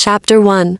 Chapter 1.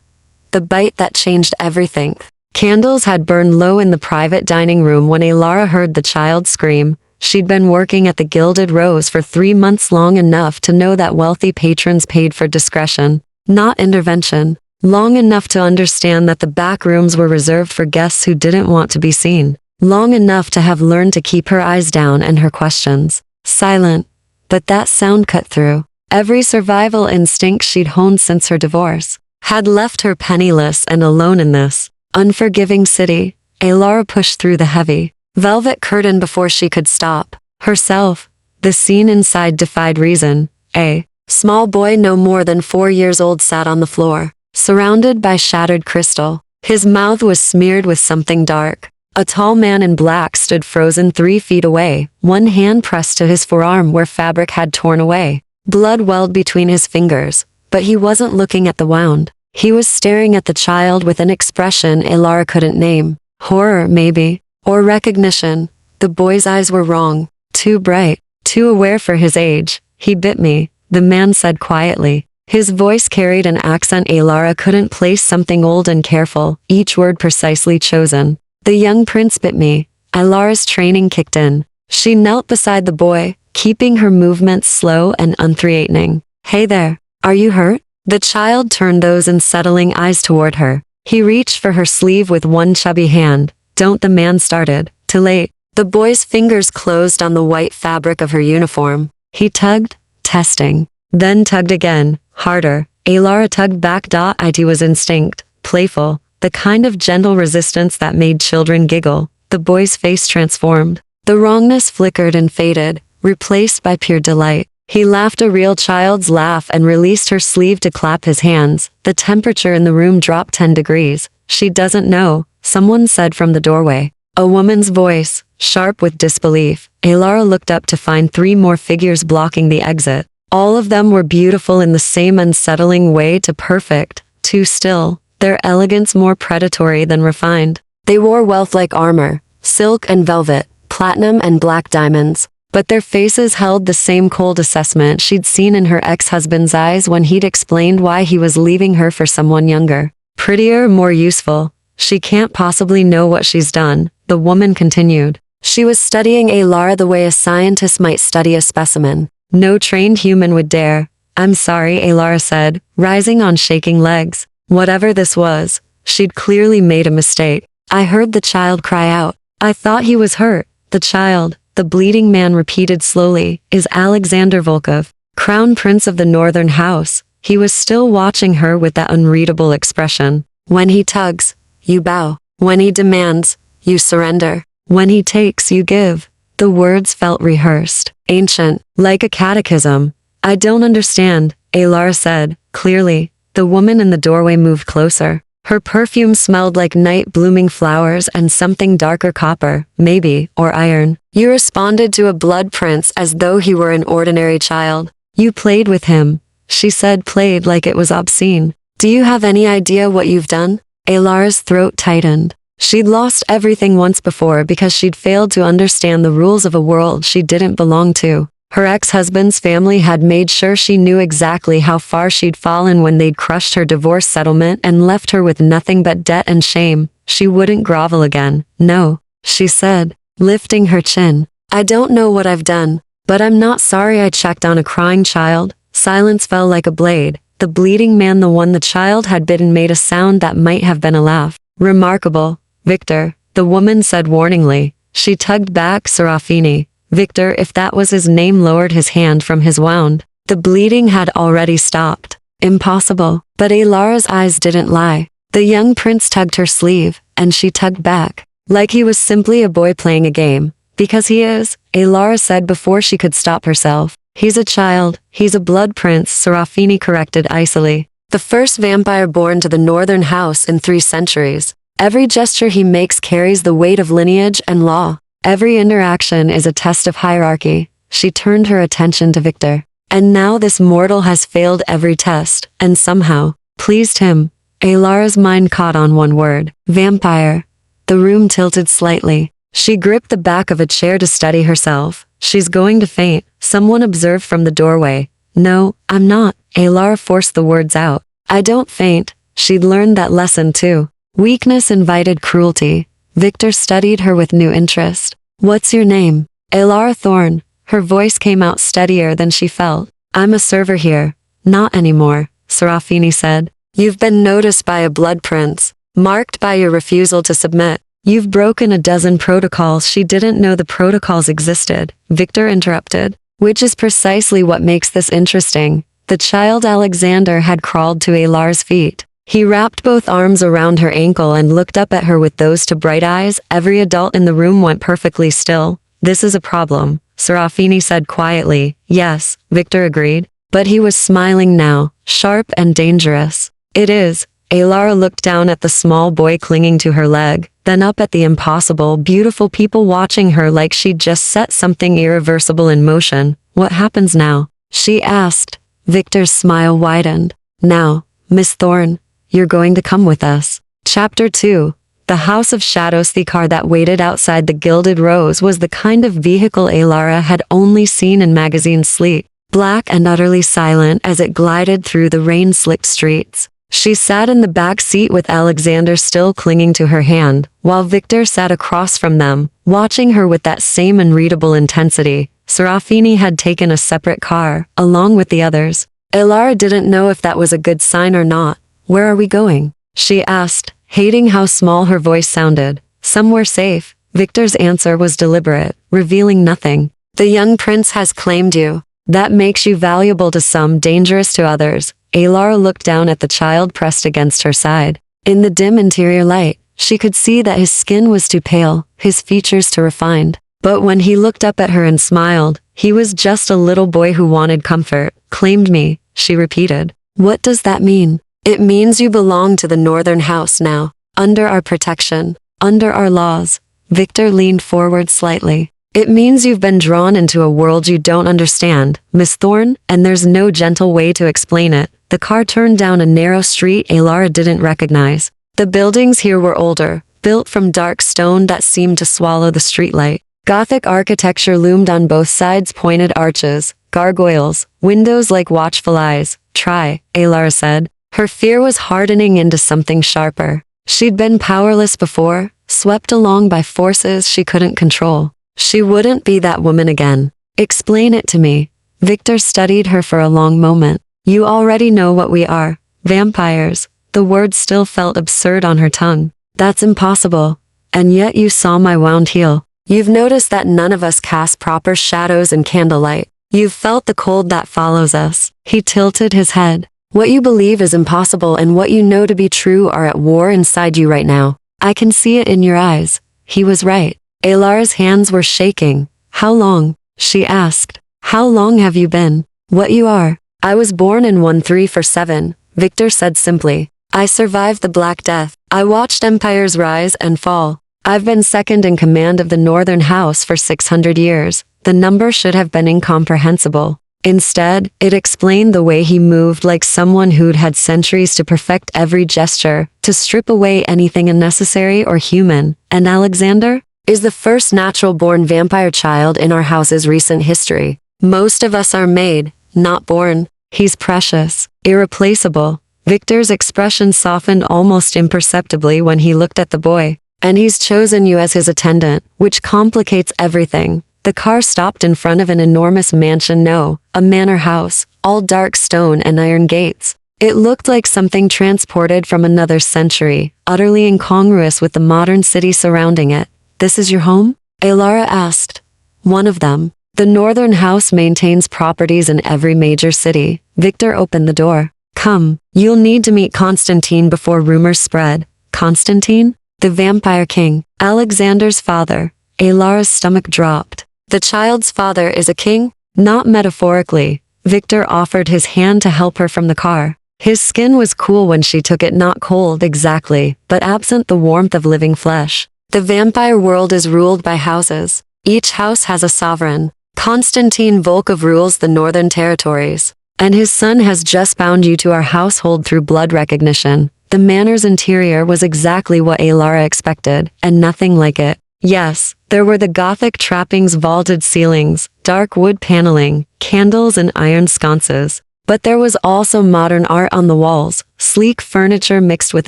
The Bite That Changed Everything. Candles had burned low in the private dining room when Alara heard the child scream. She'd been working at the Gilded Rose for 3 months, long enough to know that wealthy patrons paid for discretion, not intervention. Long enough to understand that the back rooms were reserved for guests who didn't want to be seen. Long enough to have learned to keep her eyes down and her questions silent. But that sound cut through. Every survival instinct she'd honed since her divorce had left her penniless and alone in this unforgiving city. Alara pushed through the heavy velvet curtain before she could stop herself. The scene inside defied reason. A small boy no more than 4 years old sat on the floor, surrounded by shattered crystal. His mouth was smeared with something dark. A tall man in black stood frozen 3 feet away, one hand pressed to his forearm where fabric had torn away. Blood welled between his fingers, but he wasn't looking at the wound. He was staring at the child with an expression Alara couldn't name. Horror, maybe, or recognition. The boy's eyes were wrong, too bright, too aware for his age. He bit me, the man said quietly. His voice carried an accent Alara couldn't place, something old and careful, each word precisely chosen. The young prince bit me. Alara's training kicked in. She knelt beside the boy, keeping her movements slow and unthreatening. Hey there, are you hurt? The child turned those unsettling eyes toward her. He reached for her sleeve with one chubby hand. Don't, the man started. Too late. The boy's fingers closed on the white fabric of her uniform. He tugged, testing. Then tugged again, harder. Alara tugged back. It was instinct, playful, the kind of gentle resistance that made children giggle. The boy's face transformed. The wrongness flickered and faded, replaced by pure delight. He laughed a real child's laugh and released her sleeve to clap his hands. The temperature in the room dropped 10 degrees. She doesn't know, someone said from the doorway. A woman's voice, sharp with disbelief. Alara looked up to find 3 more figures blocking the exit. All of them were beautiful in the same unsettling way, too perfect, too still, their elegance more predatory than refined. They wore wealth like armor, silk and velvet, platinum and black diamonds. But their faces held the same cold assessment she'd seen in her ex-husband's eyes when he'd explained why he was leaving her for someone younger, prettier, more useful. She can't possibly know what she's done, the woman continued. She was studying Alara the way a scientist might study a specimen. No trained human would dare. I'm sorry, Alara said, rising on shaking legs. Whatever this was, she'd clearly made a mistake. I heard the child cry out. I thought he was hurt. The child, the bleeding man repeated slowly, is Alexander Volkov, Crown Prince of the Northern House. He was still watching her with that unreadable expression. When he tugs, you bow. When he demands, you surrender. When he takes, you give. The words felt rehearsed, ancient, like a catechism. I don't understand, Alara said, clearly. The woman in the doorway moved closer. Her perfume smelled like night-blooming flowers and something darker, copper, maybe, or iron. You responded to a blood prince as though he were an ordinary child. You played with him. She said, played like it was obscene. Do you have any idea what you've done? Alara's throat tightened. She'd lost everything once before because she'd failed to understand the rules of a world she didn't belong to. Her ex-husband's family had made sure she knew exactly how far she'd fallen when they'd crushed her divorce settlement and left her with nothing but debt and shame. She wouldn't grovel again. No, she said, lifting her chin. I don't know what I've done, but I'm not sorry I checked on a crying child. Silence fell like a blade. The bleeding man, the one the child had bitten, made a sound that might have been a laugh. Remarkable, Victor, the woman said warningly. She tugged back. Serafini. Victor, if that was his name, lowered his hand from his wound. The bleeding had already stopped. Impossible. But Alara's eyes didn't lie. The young prince tugged her sleeve, and she tugged back, like he was simply a boy playing a game. Because he is, Alara said before she could stop herself. He's a child. He's a blood prince, Serafini corrected icily. The first vampire born to the Northern House in 3 centuries. Every gesture he makes carries the weight of lineage and law. Every interaction is a test of hierarchy. She turned her attention to Victor. And now this mortal has failed every test, and somehow, pleased him. Alara's mind caught on one word. Vampire. The room tilted slightly. She gripped the back of a chair to steady herself. She's going to faint, someone observed from the doorway. No, I'm not. Alara forced the words out. I don't faint. She'd learned that lesson too. Weakness invited cruelty. Victor studied her with new interest. What's your name? Elara Thorne. Her voice came out steadier than she felt. I'm a server here. Not anymore, Serafini said. You've been noticed by a blood prince, marked by your refusal to submit. You've broken a dozen protocols. She didn't know the protocols existed, Victor interrupted. Which is precisely what makes this interesting. The child Alexander had crawled to Elara's feet. He wrapped both arms around her ankle and looked up at her with those two bright eyes. Every adult in the room went perfectly still. This is a problem, Serafini said quietly. Yes, Victor agreed. But he was smiling now, sharp and dangerous. It is. Elara looked down at the small boy clinging to her leg, then up at the impossible, beautiful people watching her like she'd just set something irreversible in motion. What happens now? She asked. Victor's smile widened. Now, Miss Thorne, you're going to come with us. Chapter 2. The House of Shadows. The car that waited outside the Gilded Rose was the kind of vehicle Elara had only seen in magazine sleek, black and utterly silent as it glided through the rain-slicked streets. She sat in the back seat with Alexander still clinging to her hand, while Victor sat across from them, watching her with that same unreadable intensity. Serafini had taken a separate car, along with the others. Elara didn't know if that was a good sign or not. Where are we going? She asked, hating how small her voice sounded. Somewhere safe. Victor's answer was deliberate, revealing nothing. The young prince has claimed you. That makes you valuable to some, dangerous to others. Elara looked down at the child pressed against her side. In the dim interior light, she could see that his skin was too pale, his features too refined. But when he looked up at her and smiled, he was just a little boy who wanted comfort. Claimed me, she repeated. What does that mean? It means you belong to the Northern House now, under our protection, under our laws. Victor leaned forward slightly. It means you've been drawn into a world you don't understand, Miss Thorne, and there's no gentle way to explain it. The car turned down a narrow street Elara didn't recognize. The buildings here were older, built from dark stone that seemed to swallow the streetlight. Gothic architecture loomed on both sides, pointed arches, gargoyles, windows like watchful eyes. Try, Elara said. Her fear was hardening into something sharper. She'd been powerless before, swept along by forces she couldn't control. She wouldn't be that woman again. Explain it to me. Victor studied her for a long moment. You already know what we are. Vampires. The word still felt absurd on her tongue. That's impossible. And yet you saw my wound heal. You've noticed that none of us cast proper shadows in candlelight. You've felt the cold that follows us. He tilted his head. What you believe is impossible and what you know to be true are at war inside you right now. I can see it in your eyes. He was right. Elara's hands were shaking. How long? She asked. How long have you been? What you are? I was born in 1347, Victor said simply. I survived the Black Death. I watched empires rise and fall. I've been second in command of the Northern House for 600 years. The number should have been incomprehensible. Instead, it explained the way he moved, like someone who'd had centuries to perfect every gesture, to strip away anything unnecessary or human. And Alexander is the first natural-born vampire child in our house's recent history. Most of us are made, not born. He's precious, irreplaceable. Victor's expression softened almost imperceptibly when he looked at the boy. And he's chosen you as his attendant, which complicates everything. The car stopped in front of an enormous mansion, no, a manor house, all dark stone and iron gates. It looked like something transported from another century, utterly incongruous with the modern city surrounding it. This is your home? Elara asked. One of them. The Northern House maintains properties in every major city. Victor opened the door. Come, you'll need to meet Constantine before rumors spread. Constantine? The Vampire King, Alexander's father. Elara's stomach dropped. The child's father is a king? Not metaphorically. Victor offered his hand to help her from the car. His skin was cool when she took it, not cold exactly, but absent the warmth of living flesh. The vampire world is ruled by houses. Each house has a sovereign. Constantine Volkov rules the northern territories. And his son has just bound you to our household through blood recognition. The manor's interior was exactly what Elara expected, and nothing like it. Yes, there were the Gothic trappings, vaulted ceilings, dark wood paneling, candles and iron sconces. But there was also modern art on the walls, sleek furniture mixed with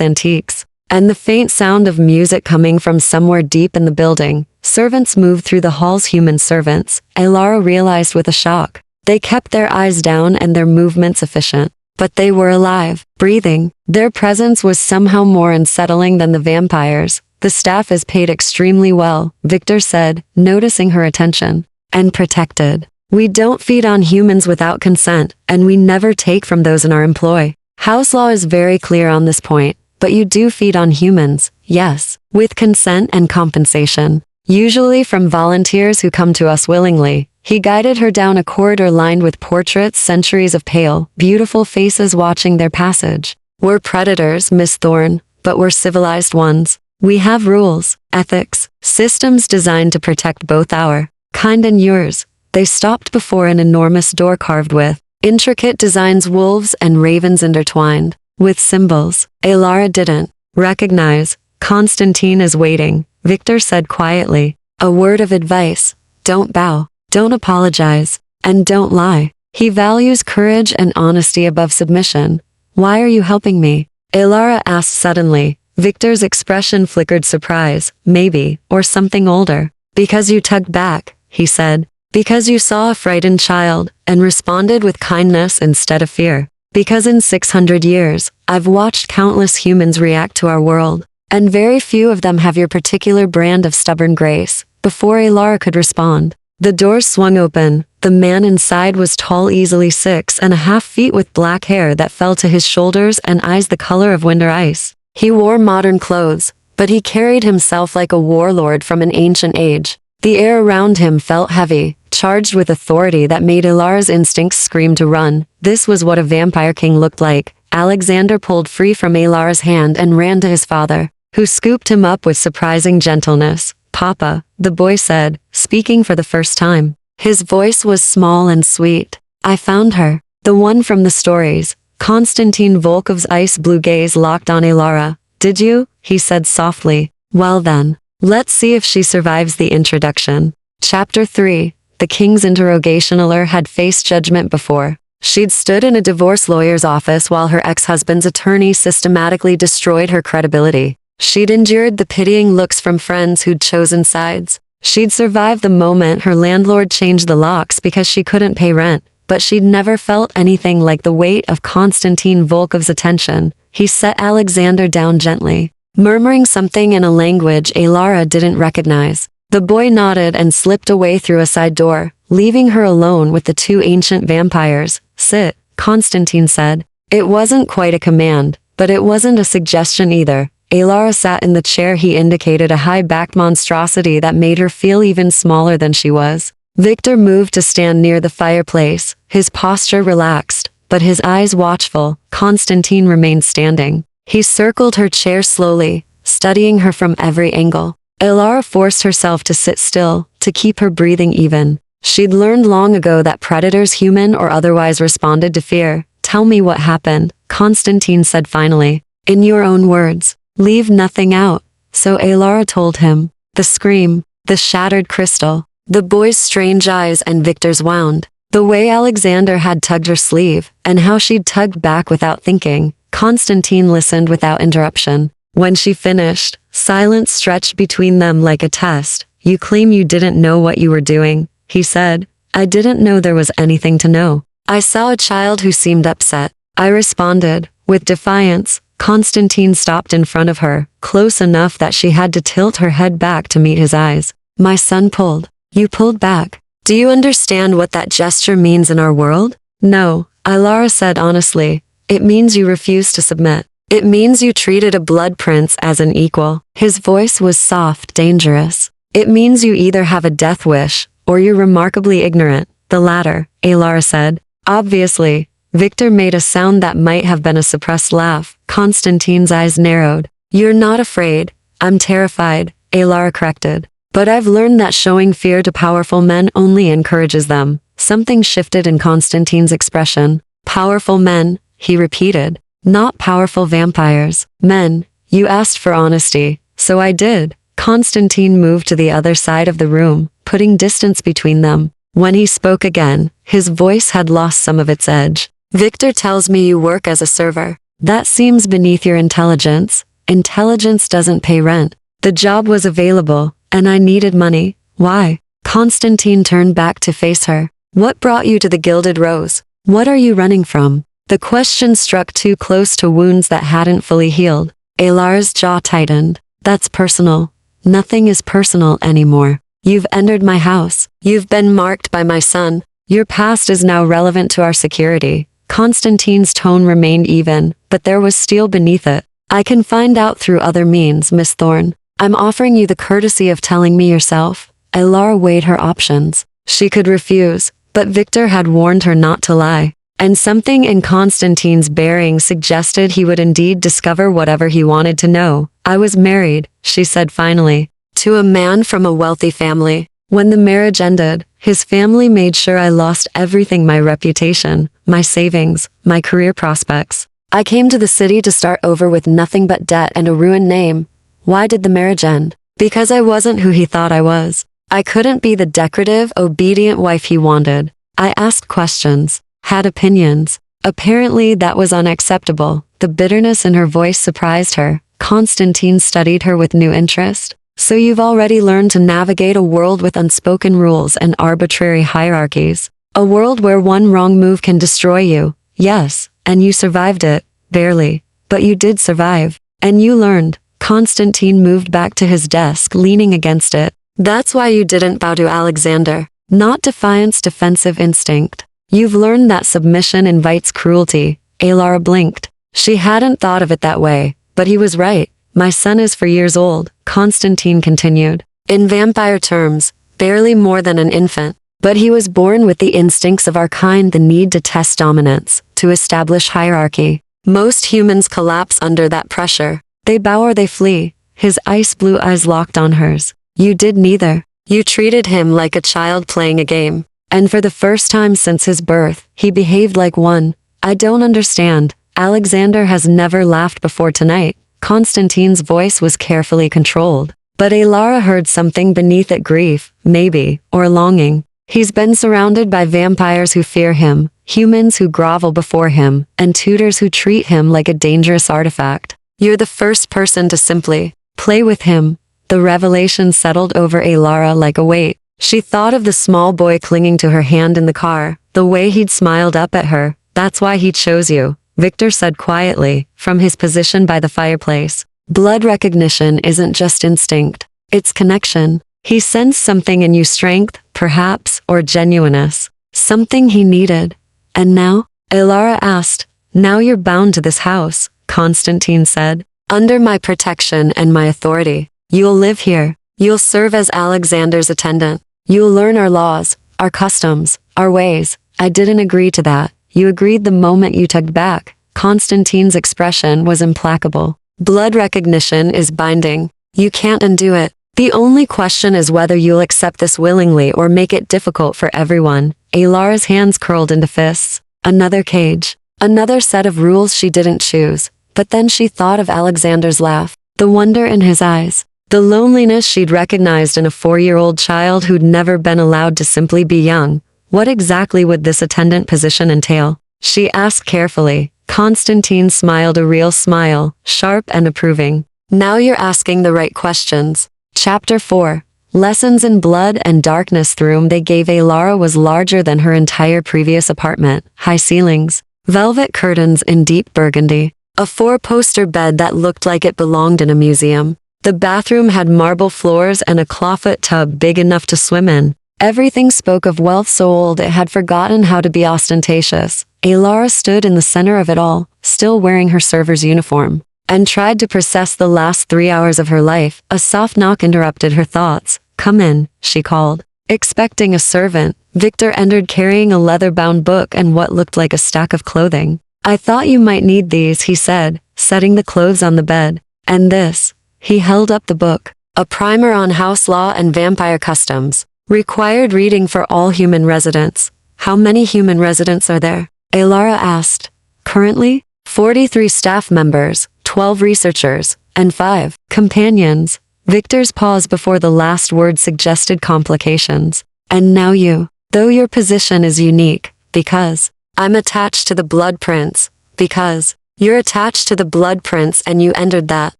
antiques, and the faint sound of music coming from somewhere deep in the building. Servants moved through the halls. Human servants, Alara realized with a shock. They kept their eyes down and their movements efficient. But they were alive, breathing. Their presence was somehow more unsettling than the vampires. The staff is paid extremely well, Victor said, noticing her attention. And protected. We don't feed on humans without consent, and we never take from those in our employ. House law is very clear on this point, but you do feed on humans, yes, with consent and compensation. Usually from volunteers who come to us willingly. He guided her down a corridor lined with portraits, centuries of pale, beautiful faces watching their passage. We're predators, Miss Thorne, but we're civilized ones. We have rules, ethics, systems designed to protect both our kind and yours. They stopped before an enormous door carved with intricate designs, wolves and ravens intertwined, with symbols. Alara didn't recognize. Constantine is waiting, Victor said quietly. A word of advice. Don't bow. Don't apologize. And don't lie. He values courage and honesty above submission. Why are you helping me? Alara asked suddenly. Victor's expression flickered surprise, maybe, or something older. Because you tugged back, he said. Because you saw a frightened child, and responded with kindness instead of fear. Because in 600 years, I've watched countless humans react to our world, and very few of them have your particular brand of stubborn grace. Before Alara could respond, the doors swung open. The man inside was tall, easily 6.5 feet, with black hair that fell to his shoulders and eyes the color of winter ice. He wore modern clothes, but he carried himself like a warlord from an ancient age. The air around him felt heavy, charged with authority that made Alara's instincts scream to run. This was what a vampire king looked like. Alexander pulled free from Alara's hand and ran to his father, who scooped him up with surprising gentleness. Papa, the boy said, speaking for the first time. His voice was small and sweet. I found her. The one from the stories. Konstantin Volkov's ice blue gaze locked on Alara. Did you? He said softly. Well then, let's see if she survives the introduction. Chapter 3. The king's interrogationer had faced judgment before. She'd stood in a divorce lawyer's office while her ex-husband's attorney systematically destroyed her credibility. She'd endured the pitying looks from friends who'd chosen sides. She'd survived the moment her landlord changed the locks because she couldn't pay rent, but she'd never felt anything like the weight of Konstantin Volkov's attention. He set Alexander down gently, murmuring something in a language Alara didn't recognize. The boy nodded and slipped away through a side door, leaving her alone with the two ancient vampires. Sit, Konstantin said. It wasn't quite a command, but it wasn't a suggestion either. Alara sat in the chair he indicated, a high-backed monstrosity that made her feel even smaller than she was. Victor moved to stand near the fireplace, his posture relaxed, but his eyes watchful. Konstantin remained standing. He circled her chair slowly, studying her from every angle. Alara forced herself to sit still, to keep her breathing even. She'd learned long ago that predators, human or otherwise, responded to fear. Tell me what happened, Konstantin said finally. In your own words. Leave nothing out. So Alara told him. The scream, the shattered crystal, the boy's strange eyes and Victor's wound, the way Alexander had tugged her sleeve, and how she'd tugged back without thinking. Konstantin listened without interruption. When she finished, silence stretched between them like a test. You claim you didn't know what you were doing, he said. I didn't know there was anything to know. I saw a child who seemed upset. I responded, with defiance. Konstantin stopped in front of her, close enough that she had to tilt her head back to meet his eyes. My son pulled. You pulled back. Do you understand what that gesture means in our world? No, Alara said honestly. It means you refused to submit. It means you treated a blood prince as an equal. His voice was soft, dangerous. It means you either have a death wish, or you're remarkably ignorant. The latter, Alara said. Obviously. Victor made a sound that might have been a suppressed laugh. Konstantin's eyes narrowed. You're not afraid. I'm terrified, Alara corrected. But I've learned that showing fear to powerful men only encourages them. Something shifted in Konstantin's expression. Powerful men, he repeated. Not powerful vampires. Men, you asked for honesty, so I did. Konstantin moved to the other side of the room, putting distance between them. When he spoke again, his voice had lost some of its edge. Victor tells me you work as a server. That seems beneath your intelligence. Intelligence doesn't pay rent. The job was available, and I needed money. Why? Constantine turned back to face her. What brought you to the Gilded Rose? What are you running from? The question struck too close to wounds that hadn't fully healed. Alara's jaw tightened. That's personal. Nothing is personal anymore. You've entered my house. You've been marked by my son. Your past is now relevant to our security. Constantine's tone remained even, but there was steel beneath it. I can find out through other means, Miss Thorne. I'm offering you the courtesy of telling me yourself. Alara weighed her options. She could refuse, but Victor had warned her not to lie. And something in Constantine's bearing suggested he would indeed discover whatever he wanted to know. I was married, she said finally, to a man from a wealthy family. When the marriage ended, his family made sure I lost everything: my reputation, my savings, my career prospects. I came to the city to start over with nothing but debt and a ruined name. Why did the marriage end? Because I wasn't who he thought I was. I couldn't be the decorative, obedient wife he wanted. I asked questions, had opinions. Apparently that was unacceptable. The bitterness in her voice surprised her. Constantine studied her with new interest. So you've already learned to navigate a world with unspoken rules and arbitrary hierarchies. A world where one wrong move can destroy you. Yes, and you survived it. Barely. But you did survive. And you learned. Constantine moved back to his desk, leaning against it. That's why you didn't bow to Alexander. Not defiance, defensive instinct. You've learned that submission invites cruelty. Alara blinked. She hadn't thought of it that way, but he was right. My son is 4 years old, Constantine continued. In vampire terms, barely more than an infant. But he was born with the instincts of our kind, the need to test dominance, to establish hierarchy. Most humans collapse under that pressure. They bow or they flee. His ice blue eyes locked on hers. You did neither. You treated him like a child playing a game. And for the first time since his birth, he behaved like one. I don't understand. Alexander has never laughed before tonight. Constantine's voice was carefully controlled. But Alara heard something beneath it: grief, maybe, or longing. He's been surrounded by vampires who fear him, humans who grovel before him, and tutors who treat him like a dangerous artifact. You're the first person to simply play with him. The revelation settled over Alara like a weight. She thought of the small boy clinging to her hand in the car, the way he'd smiled up at her. That's why he chose you, Victor said quietly, from his position by the fireplace. Blood recognition isn't just instinct. It's connection. He sensed something in you: strength, perhaps, or genuineness. Something he needed. And now? Alara asked. Now you're bound to this house, Constantine said. Under my protection and my authority. You'll live here. You'll serve as Alexander's attendant. You'll learn our laws, our customs, our ways. I didn't agree to that. You agreed the moment you tugged back. Constantine's expression was implacable. Blood recognition is binding. You can't undo it. The only question is whether you'll accept this willingly or make it difficult for everyone. Alara's hands curled into fists. Another cage. Another set of rules she didn't choose. But then she thought of Alexander's laugh. The wonder in his eyes. The loneliness she'd recognized in a 4-year-old child who'd never been allowed to simply be young. What exactly would this attendant position entail? She asked carefully. Constantine smiled, a real smile, sharp and approving. Now you're asking the right questions. Chapter 4. Lessons in Blood and Darkness. The room they gave Alara was larger than her entire previous apartment. High ceilings, velvet curtains in deep burgundy, a 4-poster bed that looked like it belonged in a museum. The bathroom had marble floors and a clawfoot tub big enough to swim in. Everything spoke of wealth so old it had forgotten how to be ostentatious. Alara stood in the center of it all, still wearing her server's uniform, and tried to process the last 3 hours of her life. A soft knock interrupted her thoughts. Come in, she called. Expecting a servant, Victor entered carrying a leather-bound book and what looked like a stack of clothing. I thought you might need these, he said, setting the clothes on the bed. And this. He held up the book. A primer on house law and vampire customs. Required reading for all human residents. How many human residents are there? Alara asked. Currently, 43 staff members, 12 researchers, and 5 companions. Victor's pause before the last word suggested complications. And now you. Though your position is unique, because I'm attached to the blood prince, because you're attached to the blood prince and you entered that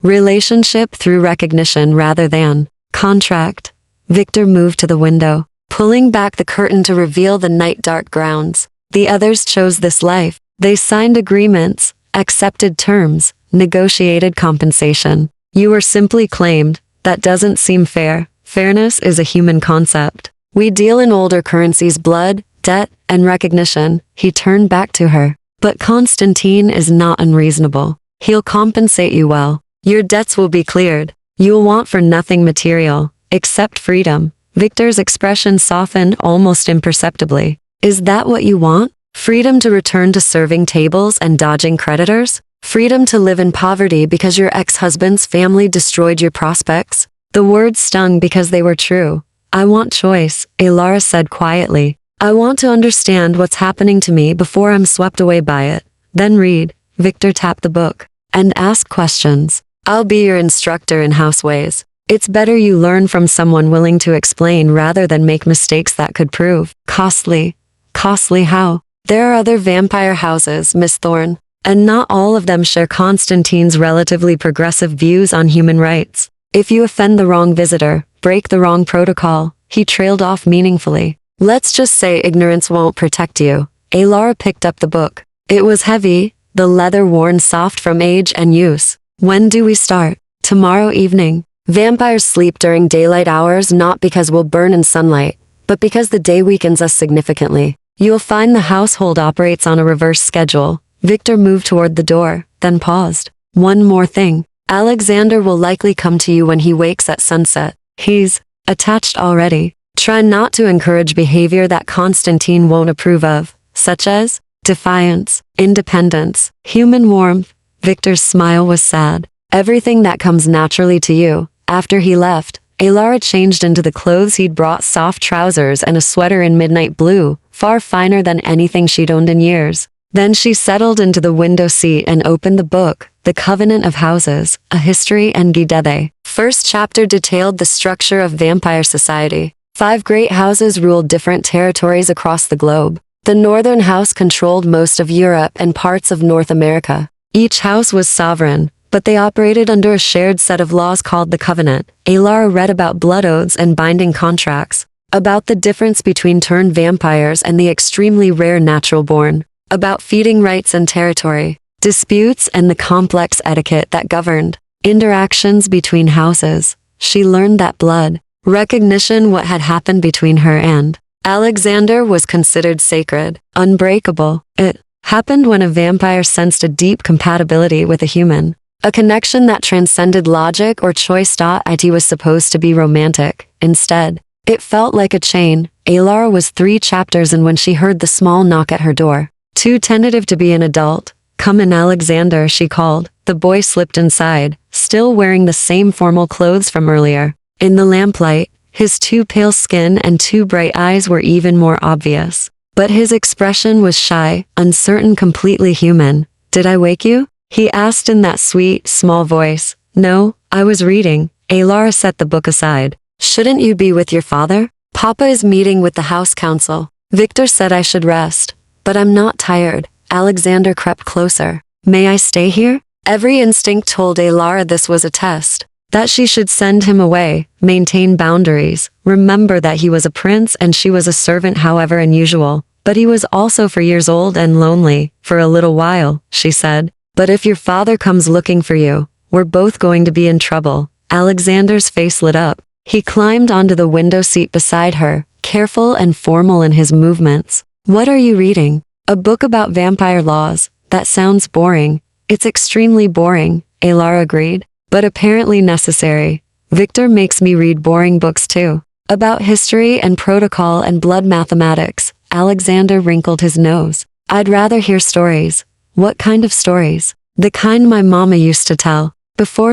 relationship through recognition rather than contract. Victor moved to the window, pulling back the curtain to reveal the night-dark grounds. The others chose this life. They signed agreements, accepted terms, negotiated compensation. You were simply claimed. That doesn't seem fair. Fairness is a human concept. We deal in older currencies: blood, debt, and recognition. He turned back to her. But Constantine is not unreasonable. He'll compensate you well. Your debts will be cleared. You'll want for nothing material, except freedom. Victor's expression softened almost imperceptibly. Is that what you want? Freedom to return to serving tables and dodging creditors? Freedom to live in poverty because your ex-husband's family destroyed your prospects? The words stung because they were true. I want choice, Alara said quietly. I want to understand what's happening to me before I'm swept away by it. Then read. Victor tapped the book. And ask questions. I'll be your instructor in houseways. It's better you learn from someone willing to explain rather than make mistakes that could prove costly. Costly how? There are other vampire houses, Miss Thorne, and not all of them share Constantine's relatively progressive views on human rights. If you offend the wrong visitor, break the wrong protocol, he trailed off meaningfully. Let's just say ignorance won't protect you. Alara picked up the book. It was heavy, the leather worn soft from age and use. When do we start? Tomorrow evening. Vampires sleep during daylight hours not because we'll burn in sunlight, but because the day weakens us significantly. You'll find the household operates on a reverse schedule. Victor moved toward the door, then paused. One more thing. Alexander will likely come to you when he wakes at sunset. He's attached already. Try not to encourage behavior that Constantine won't approve of, such as defiance, independence, human warmth. Victor's smile was sad. Everything that comes naturally to you. After he left, Alara changed into the clothes he'd brought: soft trousers and a sweater in midnight blue, far finer than anything she'd owned in years. Then she settled into the window seat and opened the book, The Covenant of Houses, A History and Guidede. First chapter detailed the structure of vampire society. 5 great houses ruled different territories across the globe. The northern house controlled most of Europe and parts of North America. Each house was sovereign, but they operated under a shared set of laws called the Covenant. Alara read about blood oaths and binding contracts, about the difference between turned vampires and the extremely rare natural-born, about feeding rights and territory, disputes and the complex etiquette that governed interactions between houses. She learned that blood recognition, what had happened between her and Alexander, was considered sacred, unbreakable. It happened when a vampire sensed a deep compatibility with a human, a connection that transcended logic or choice. It was supposed to be romantic. Instead, it felt like a chain. Alara was 3 chapters in when she heard the small knock at her door. Too tentative to be an adult. Come in, Alexander, she called. The boy slipped inside, still wearing the same formal clothes from earlier. In the lamplight, his too pale skin and too bright eyes were even more obvious. But his expression was shy, uncertain, completely human. Did I wake you? He asked in that sweet, small voice. No, I was reading. Alara set the book aside. Shouldn't you be with your father? Papa is meeting with the house council. Victor said I should rest. But I'm not tired. Alexander crept closer. May I stay here? Every instinct told Alara this was a test. That she should send him away, maintain boundaries, remember that he was a prince and she was a servant, however unusual. But he was also 4 years old and lonely, for a little while, she said. But if your father comes looking for you, we're both going to be in trouble. Alexander's face lit up. He climbed onto the window seat beside her, careful and formal in his movements. What are you reading? A book about vampire laws. That sounds boring. It's extremely boring, Alara agreed. But apparently necessary. Victor makes me read boring books too. About history and protocol and blood mathematics. Alexander wrinkled his nose. I'd rather hear stories. What kind of stories? The kind my mama used to tell. Before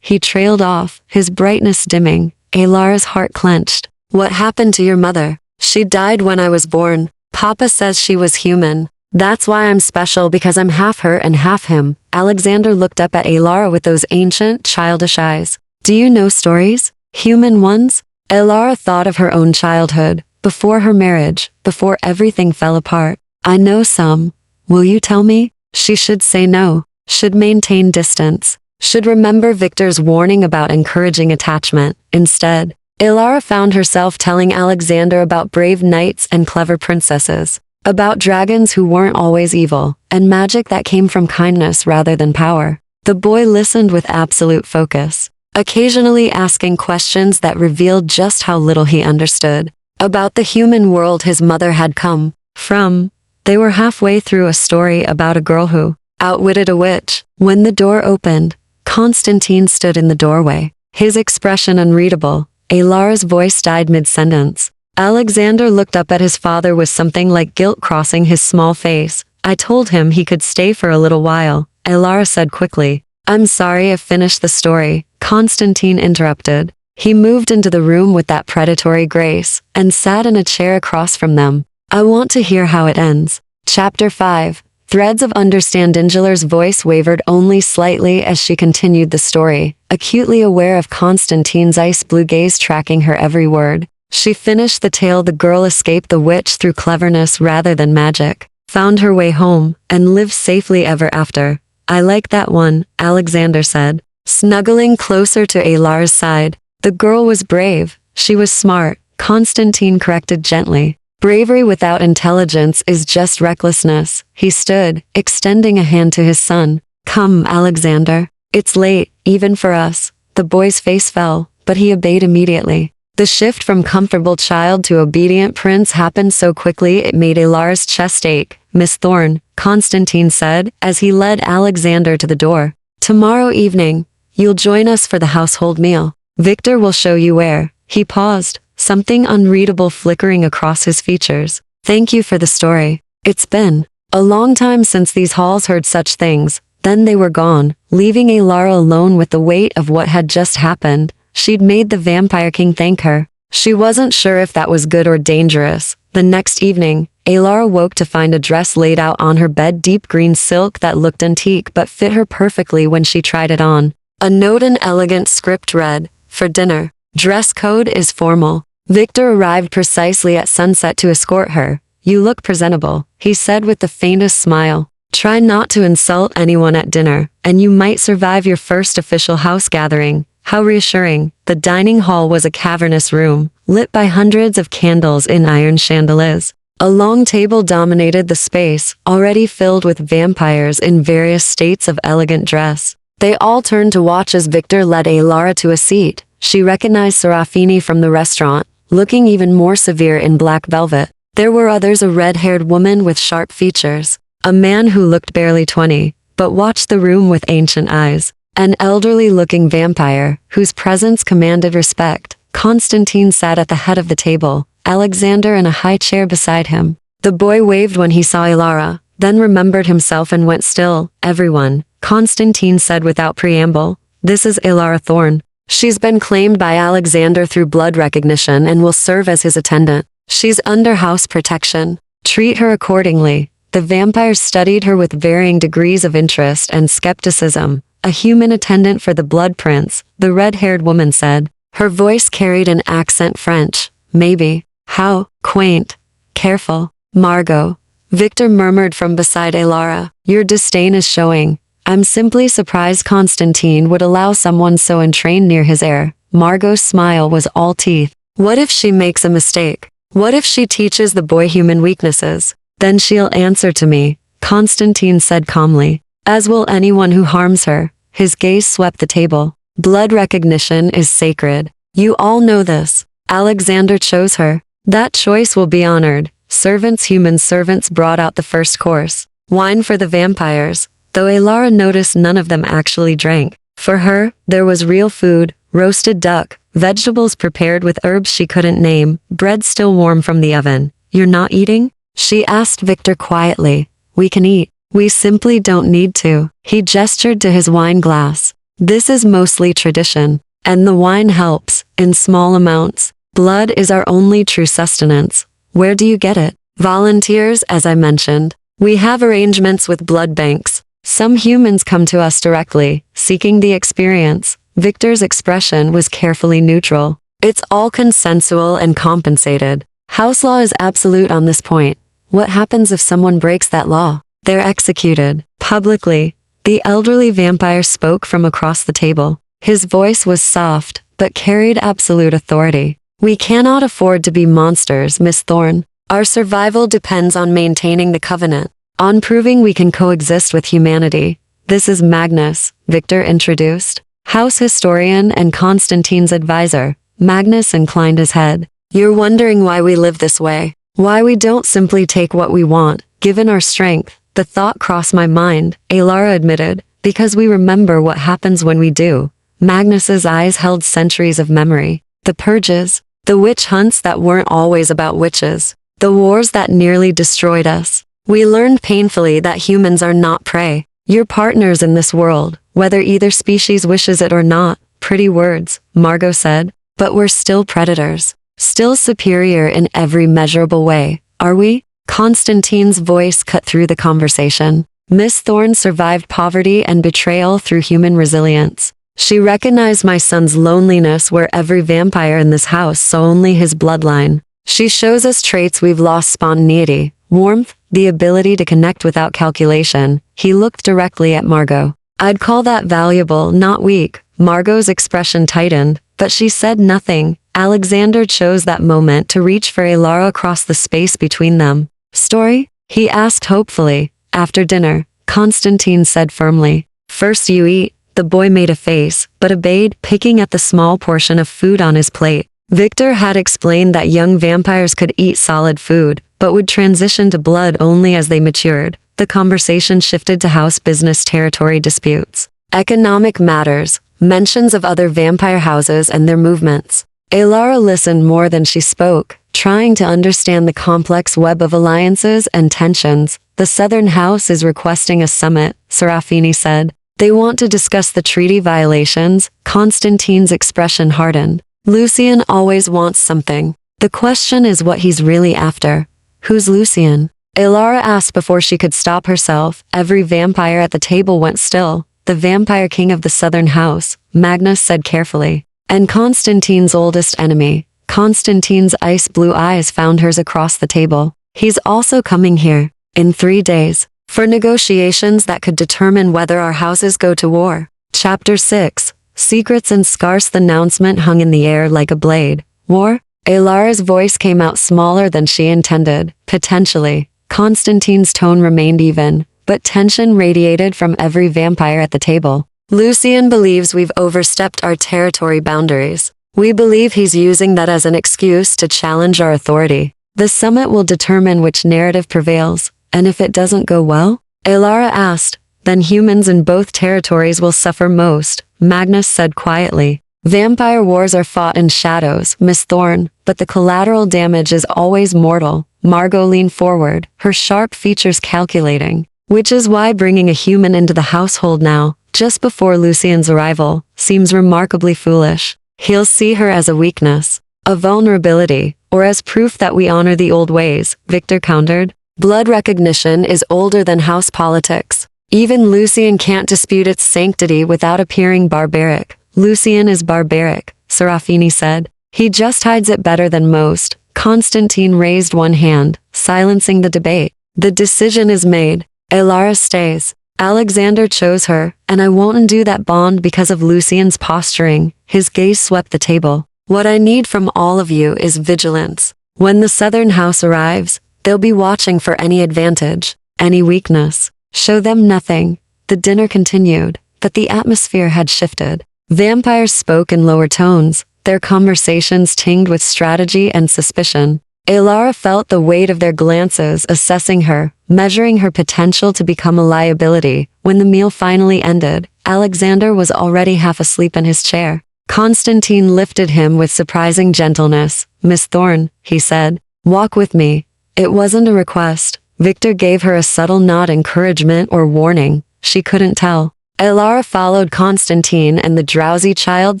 he trailed off, his brightness dimming. Alara's heart clenched. What happened to your mother? She died when I was born. Papa says she was human. That's why I'm special, because I'm half her and half him. Alexander looked up at Alara with those ancient, childish eyes. Do you know stories? Human ones? Alara thought of her own childhood, before her marriage, before everything fell apart. I know some. Will you tell me? She should say no, should maintain distance, should remember Victor's warning about encouraging attachment. Instead, Ilara found herself telling Alexander about brave knights and clever princesses, about dragons who weren't always evil, and magic that came from kindness rather than power. The boy listened with absolute focus, occasionally asking questions that revealed just how little he understood about the human world his mother had come from. They were halfway through a story about a girl who outwitted a witch. When the door opened, Constantine stood in the doorway, his expression unreadable. Ilara's voice died mid-sentence. Alexander looked up at his father with something like guilt crossing his small face. I told him he could stay for a little while, Ilara said quickly. I'm sorry, I've finished the story, Constantine interrupted. He moved into the room with that predatory grace, and sat in a chair across from them. I want to hear how it ends. Chapter 5. Threads of understand. Angela's voice wavered only slightly as she continued the story, acutely aware of Constantine's ice blue gaze tracking her every word. She finished the tale. The girl escaped the witch through cleverness rather than magic, found her way home, and lived safely ever after. I like that one, Alexander said, snuggling closer to Ilara's side. The girl was brave. She was smart, Constantine corrected gently. Bravery without intelligence is just recklessness. He stood, extending a hand to his son. Come, Alexander. It's late, even for us. The boy's face fell, but he obeyed immediately. The shift from comfortable child to obedient prince happened so quickly it made Ilara's chest ache. Miss Thorne, Constantine said, as he led Alexander to the door. Tomorrow evening, you'll join us for the household meal. Victor will show you where. He paused, something unreadable flickering across his features. Thank you for the story. It's been a long time since these halls heard such things. Then they were gone, leaving Ilara alone with the weight of what had just happened. She'd made the Vampire King thank her. She wasn't sure if that was good or dangerous. The next evening, Ilara woke to find a dress laid out on her bed, deep green silk that looked antique but fit her perfectly when she tried it on. A note in elegant script read, for dinner. Dress code is formal. Victor arrived precisely at sunset to escort her. You look presentable, he said with the faintest smile. Try not to insult anyone at dinner, and you might survive your first official house gathering. How reassuring. The dining hall was a cavernous room, lit by hundreds of candles in iron chandeliers. A long table dominated the space, already filled with vampires in various states of elegant dress. They all turned to watch as Victor led Ilara to a seat. She recognized Serafini from the restaurant, looking even more severe in black velvet. There were others, a red-haired woman with sharp features, a man who looked barely 20, but watched the room with ancient eyes, an elderly-looking vampire, whose presence commanded respect. Constantine sat at the head of the table, Alexander in a high chair beside him. The boy waved when he saw Ilara, then remembered himself and went still. Everyone, Constantine said without preamble, this is Ilara Thorne. She's been claimed by Alexander through blood recognition and will serve as his attendant. She's under house protection. Treat her accordingly. The vampires studied her with varying degrees of interest and skepticism. A human attendant for the blood prince, the red-haired woman said. Her voice carried an accent French. Maybe. How quaint. Careful. Margot. Victor murmured from beside Ilara. Your disdain is showing. I'm simply surprised Constantine would allow someone so entrained near his heir. Margot's smile was all teeth. What if she makes a mistake? What if she teaches the boy human weaknesses? Then she'll answer to me, Constantine said calmly. As will anyone who harms her. His gaze swept the table. Blood recognition is sacred. You all know this. Alexander chose her. That choice will be honored. Human servants brought out the first course. Wine for the vampires. Though Ilara noticed none of them actually drank. For her, there was real food, roasted duck, vegetables prepared with herbs she couldn't name, bread still warm from the oven. You're not eating? She asked Victor quietly. We can eat. We simply don't need to. He gestured to his wine glass. This is mostly tradition. And the wine helps, in small amounts. Blood is our only true sustenance. Where do you get it? Volunteers, as I mentioned. We have arrangements with blood banks. Some humans come to us directly, seeking the experience. Victor's expression was carefully neutral. It's all consensual and compensated. House law is absolute on this point. What happens if someone breaks that law? They're executed. Publicly. The elderly vampire spoke from across the table. His voice was soft, but carried absolute authority. We cannot afford to be monsters, Miss Thorne. Our survival depends on maintaining the covenant, on proving we can coexist with humanity. This is Magnus, Victor introduced. House historian and Constantine's advisor. Magnus inclined his head. You're wondering why we live this way. Why we don't simply take what we want, given our strength. The thought crossed my mind, Alara admitted, because we remember what happens when we do. Magnus's eyes held centuries of memory. The purges, the witch hunts that weren't always about witches, the wars that nearly destroyed us. We learned painfully that humans are not prey. You're partners in this world, whether either species wishes it or not. Pretty words, Margot said, but we're still predators. Still superior in every measurable way, are we? Constantine's voice cut through the conversation. Miss Thorne survived poverty and betrayal through human resilience. She recognized my son's loneliness where every vampire in this house saw only his bloodline. She shows us traits we've lost: spontaneity, warmth, the ability to connect without calculation. He looked directly at Margot. I'd call that valuable, not weak. Margot's expression tightened, but she said nothing. Alexander chose that moment to reach for Alara across the space between them. Story? He asked hopefully. After dinner, Constantine said firmly. First you eat. The boy made a face, but obeyed, picking at the small portion of food on his plate. Victor had explained that young vampires could eat solid food, but would transition to blood only as they matured. The conversation shifted to house business territory disputes, economic matters, mentions of other vampire houses and their movements. Alara listened more than she spoke, trying to understand the complex web of alliances and tensions. The Southern House is requesting a summit, Serafini said. They want to discuss the treaty violations. Constantine's expression hardened. Lucien always wants something. The question is what he's really after. Who's Lucien? Alara asked before she could stop herself. Every vampire at the table went still. The vampire king of the Southern House, Magnus said carefully. And Constantine's oldest enemy. Constantine's ice-blue eyes found hers across the table. He's also coming here, in 3 days, for negotiations that could determine whether our houses go to war. Chapter 6. Secrets and Scars. The announcement hung in the air like a blade. War? Alara's voice came out smaller than she intended. Potentially. Constantine's tone remained even, but tension radiated from every vampire at the table. Lucien believes we've overstepped our territory boundaries. We believe he's using that as an excuse to challenge our authority. The summit will determine which narrative prevails, and if it doesn't go well, Alara asked, then humans in both territories will suffer most, Magnus said quietly. Vampire wars are fought in shadows, Miss Thorne, but the collateral damage is always mortal. Margot leaned forward, her sharp features calculating. Which is why bringing a human into the household now, just before Lucien's arrival, seems remarkably foolish. He'll see her as a weakness, a vulnerability, or as proof that we honor the old ways, Victor countered. Blood recognition is older than house politics. Even Lucien can't dispute its sanctity without appearing barbaric. Lucien is barbaric, Serafini said. He just hides it better than most. Constantine raised one hand, silencing the debate. The decision is made. Alara stays. Alexander chose her, and I won't undo that bond because of Lucien's posturing. His gaze swept the table. What I need from all of you is vigilance. When the Southern House arrives, they'll be watching for any advantage, any weakness. Show them nothing. The dinner continued, but the atmosphere had shifted. Vampires spoke in lower tones, their conversations tinged with strategy and suspicion. Alara felt the weight of their glances assessing her, measuring her potential to become a liability. When the meal finally ended, Alexander was already half asleep in his chair. Constantine lifted him with surprising gentleness. Miss Thorne, he said, walk with me. It wasn't a request. Victor gave her a subtle nod, encouragement or warning. She couldn't tell. Alara followed Constantine and the drowsy child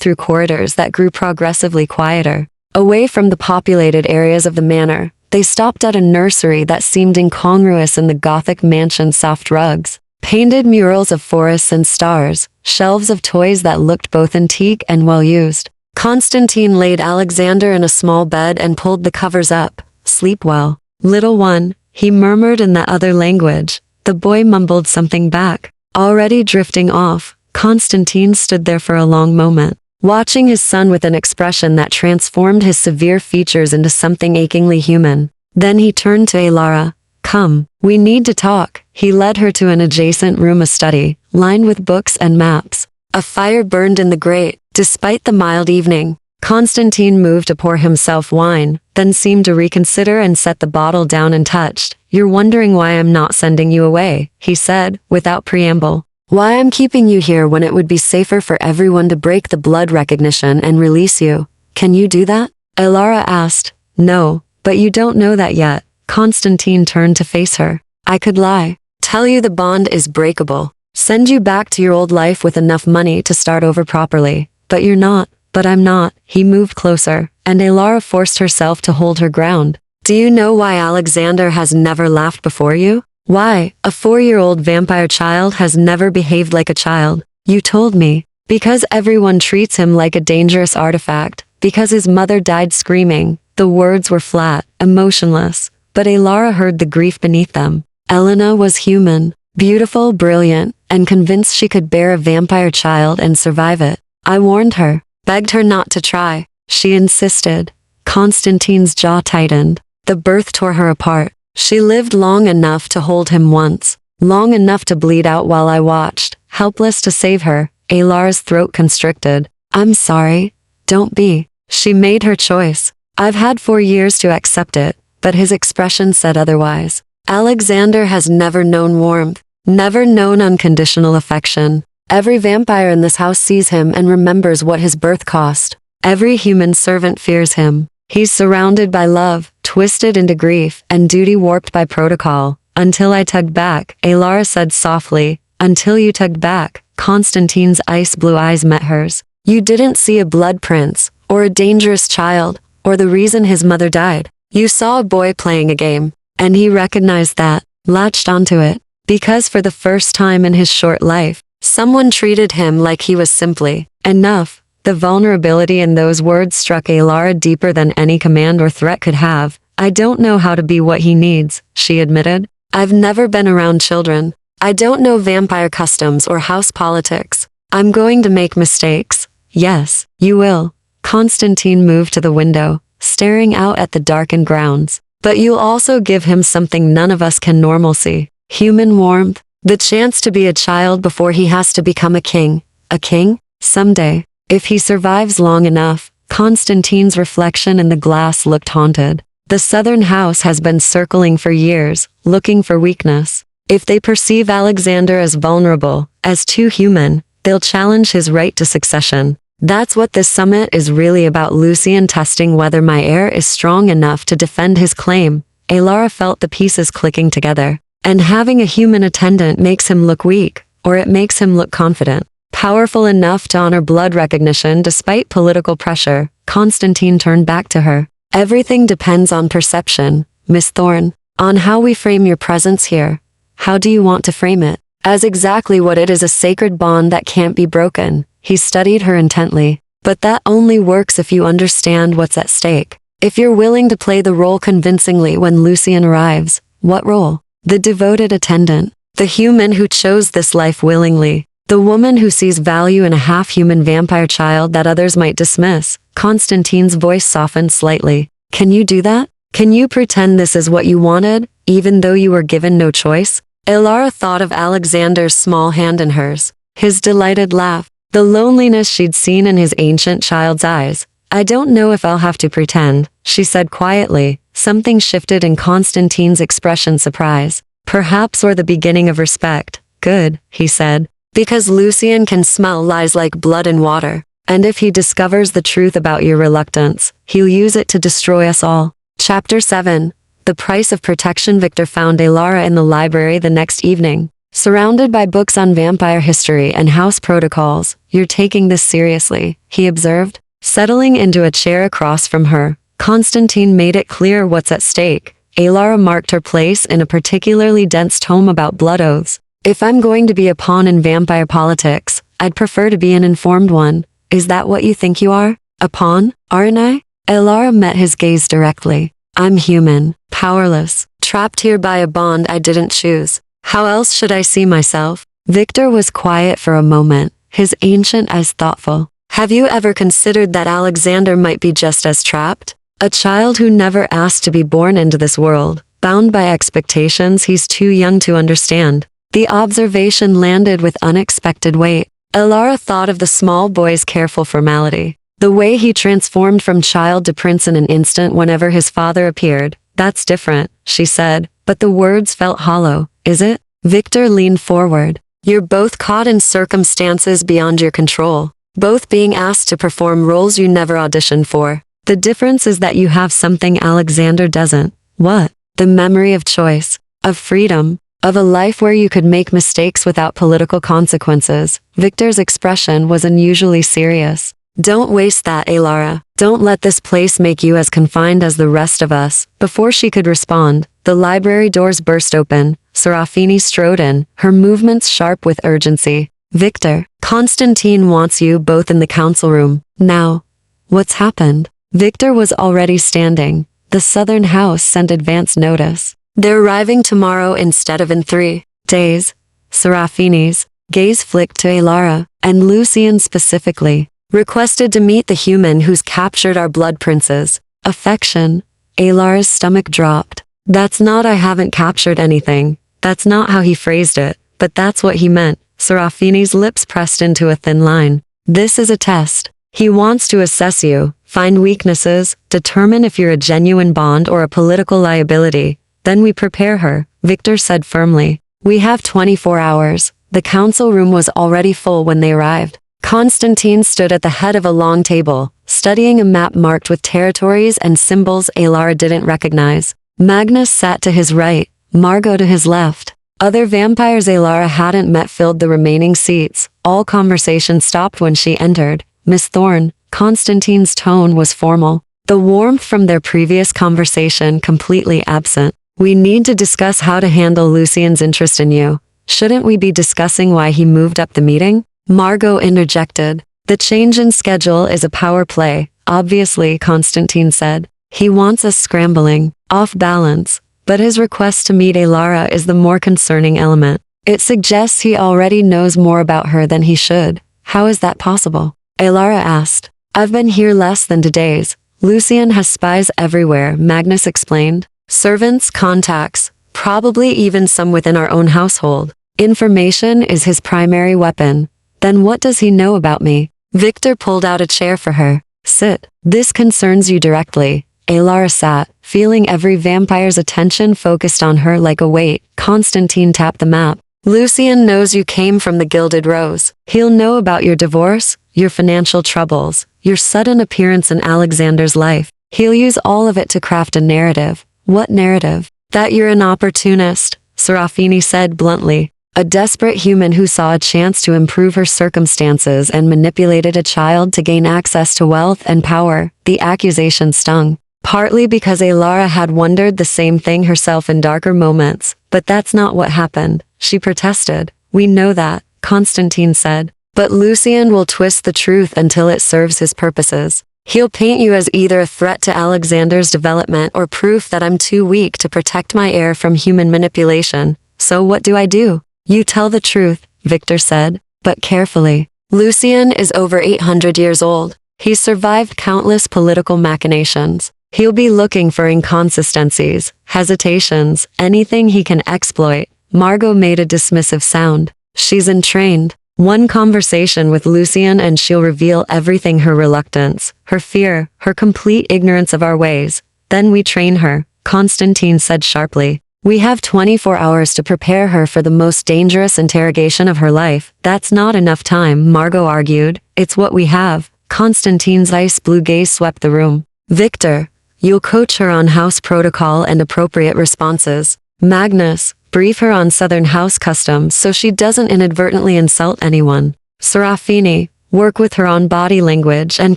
through corridors that grew progressively quieter. Away from the populated areas of the manor, they stopped at a nursery that seemed incongruous in the Gothic mansion's soft rugs. Painted murals of forests and stars, shelves of toys that looked both antique and well-used. Constantine laid Alexander in a small bed and pulled the covers up. Sleep well, little one, he murmured in the other language. The boy mumbled something back. Already drifting off, Constantine stood there for a long moment, watching his son with an expression that transformed his severe features into something achingly human. Then he turned to Alara. Come, we need to talk. He led her to an adjacent room, a study, lined with books and maps. A fire burned in the grate. Despite the mild evening, Constantine moved to pour himself wine, then seemed to reconsider and set the bottle down untouched. You're wondering why I'm not sending you away, he said, without preamble. Why I'm keeping you here when it would be safer for everyone to break the blood recognition and release you. Can you do that? Alara asked. No, but you don't know that yet. Constantine turned to face her. I could lie. Tell you the bond is breakable. Send you back to your old life with enough money to start over properly. But you're not. But I'm not. He moved closer, and Alara forced herself to hold her ground. Do you know why Alexander has never laughed before you? Why, a 4-year-old vampire child has never behaved like a child? You told me. Because everyone treats him like a dangerous artifact. Because his mother died screaming. The words were flat, emotionless. But Alara heard the grief beneath them. Elena was human, beautiful, brilliant, and convinced she could bear a vampire child and survive it. I warned her, begged her not to try. She insisted. Constantine's jaw tightened. The birth tore her apart. She lived long enough to hold him once, long enough to bleed out while I watched, helpless to save her. Alara's throat constricted. I'm sorry. Don't be. She made her choice. I've had 4 years to accept it, but his expression said otherwise. Alexander has never known warmth, never known unconditional affection. Every vampire in this house sees him and remembers what his birth cost. Every human servant fears him. He's surrounded by love, twisted into grief, and duty warped by protocol. Until I tugged back, Alara said softly. Until you tugged back. Constantine's ice blue eyes met hers. You didn't see a blood prince, or a dangerous child, or the reason his mother died. You saw a boy playing a game, and he recognized that, latched onto it, because for the first time in his short life, someone treated him like he was simply enough. The vulnerability in those words struck Alara deeper than any command or threat could have. I don't know how to be what he needs, she admitted. I've never been around children. I don't know vampire customs or house politics. I'm going to make mistakes. Yes, you will. Constantine moved to the window, staring out at the darkened grounds. But you'll also give him something none of us can normalcy. Human warmth. The chance to be a child before he has to become a king. A king? Someday. If he survives long enough. Constantine's reflection in the glass looked haunted. The southern house has been circling for years, looking for weakness. If they perceive Alexander as vulnerable, as too human, they'll challenge his right to succession. That's what this summit is really about. Lucian testing whether my heir is strong enough to defend his claim. Alara felt the pieces clicking together. And having a human attendant makes him look weak, or it makes him look confident. Powerful enough to honor blood recognition despite political pressure. Constantine turned back to her. Everything depends on perception, Miss Thorne, on how we frame your presence here. How do you want to frame it? As exactly what it is, a sacred bond that can't be broken. He studied her intently. But that only works if you understand what's at stake. If you're willing to play the role convincingly when Lucian arrives. What role? The devoted attendant. The human who chose this life willingly. The woman who sees value in a half-human vampire child that others might dismiss. Constantine's voice softened slightly. Can you do that? Can you pretend this is what you wanted, even though you were given no choice? Alara thought of Alexander's small hand in hers. His delighted laugh. The loneliness she'd seen in his ancient child's eyes. I don't know if I'll have to pretend, she said quietly. Something shifted in Constantine's expression, surprise. Perhaps or the beginning of respect. Good, he said. Because Lucian can smell lies like blood and water. And if he discovers the truth about your reluctance, he'll use it to destroy us all. Chapter 7. The Price of Protection. Victor found Alara in the library the next evening, surrounded by books on vampire history and house protocols. You're taking this seriously, he observed. Settling into a chair across from her, Constantine made it clear what's at stake. Alara marked her place in a particularly dense tome about blood oaths. If I'm going to be a pawn in vampire politics, I'd prefer to be an informed one. Is that what you think you are? A pawn, aren't I? Alara met his gaze directly. I'm human, powerless, trapped here by a bond I didn't choose. How else should I see myself? Victor was quiet for a moment, his ancient eyes thoughtful. Have you ever considered that Alexander might be just as trapped? A child who never asked to be born into this world, bound by expectations he's too young to understand. The observation landed with unexpected weight. Elara thought of the small boy's careful formality. The way he transformed from child to prince in an instant whenever his father appeared. That's different, she said, but the words felt hollow. Is it? Victor leaned forward. You're both caught in circumstances beyond your control, both being asked to perform roles you never auditioned for. The difference is that you have something Alexander doesn't. What? The memory of choice, of freedom, of a life where you could make mistakes without political consequences. Victor's expression was unusually serious. Don't waste that, Elara. Don't let this place make you as confined as the rest of us. Before she could respond, the library doors burst open. Serafini strode in, her movements sharp with urgency. Victor, Constantine wants you both in the council room. Now. What's happened? Victor was already standing. The southern house sent advance notice. They're arriving tomorrow instead of in 3 days. Serafini's gaze flicked to Elara, and Lucian specifically. Requested to meet the human who's captured our blood princes. Affection. Elara's stomach dropped. That's not I haven't captured anything. That's not how he phrased it, but that's what he meant. Serafini's lips pressed into a thin line. This is a test. He wants to assess you, find weaknesses, determine if you're a genuine bond or a political liability. Then we prepare her, Victor said firmly. We have 24 hours. The council room was already full when they arrived. Constantine stood at the head of a long table, studying a map marked with territories and symbols Elara didn't recognize. Magnus sat to his right, Margot to his left. Other vampires Elara hadn't met filled the remaining seats. All conversation stopped when she entered. Miss Thorne, Constantine's tone was formal, the warmth from their previous conversation completely absent. We need to discuss how to handle Lucian's interest in you. Shouldn't we be discussing why he moved up the meeting? Margot interjected. The change in schedule is a power play, obviously, Constantine said. He wants us scrambling, off balance, but his request to meet Elara is the more concerning element. It suggests he already knows more about her than he should. How is that possible? Elara asked. I've been here less than 2 days. Lucian has spies everywhere, Magnus explained. Servants, contacts, probably even some within our own household. Information is his primary weapon. Then what does he know about me? Victor pulled out a chair for her. Sit. This concerns you directly. Elara sat, feeling every vampire's attention focused on her like a weight. Constantine tapped the map. Lucian knows you came from the Gilded Rose. He'll know about your divorce, your financial troubles, your sudden appearance in Alexander's life. He'll use all of it to craft a narrative. What narrative? That you're an opportunist, Serafini said bluntly. A desperate human who saw a chance to improve her circumstances and manipulated a child to gain access to wealth and power. The accusation stung. Partly because Elara had wondered the same thing herself in darker moments. But that's not what happened. She protested. We know that, Constantine said. But Lucian will twist the truth until it serves his purposes. He'll paint you as either a threat to Alexander's development or proof that I'm too weak to protect my heir from human manipulation. So what do I do? You tell the truth, Victor said, but carefully. Lucian is over 800 years old. He's survived countless political machinations. He'll be looking for inconsistencies, hesitations, anything he can exploit. Margot made a dismissive sound. She's entrained. One conversation with Lucian and she'll reveal everything, her reluctance, her fear, her complete ignorance of our ways. Then we train her, Constantine said sharply. We have 24 hours to prepare her for the most dangerous interrogation of her life. That's not enough time, Margot argued. It's what we have. Constantine's ice blue gaze swept the room. Victor, you'll coach her on house protocol and appropriate responses. Magnus, brief her on Southern house customs so she doesn't inadvertently insult anyone. Serafini, work with her on body language and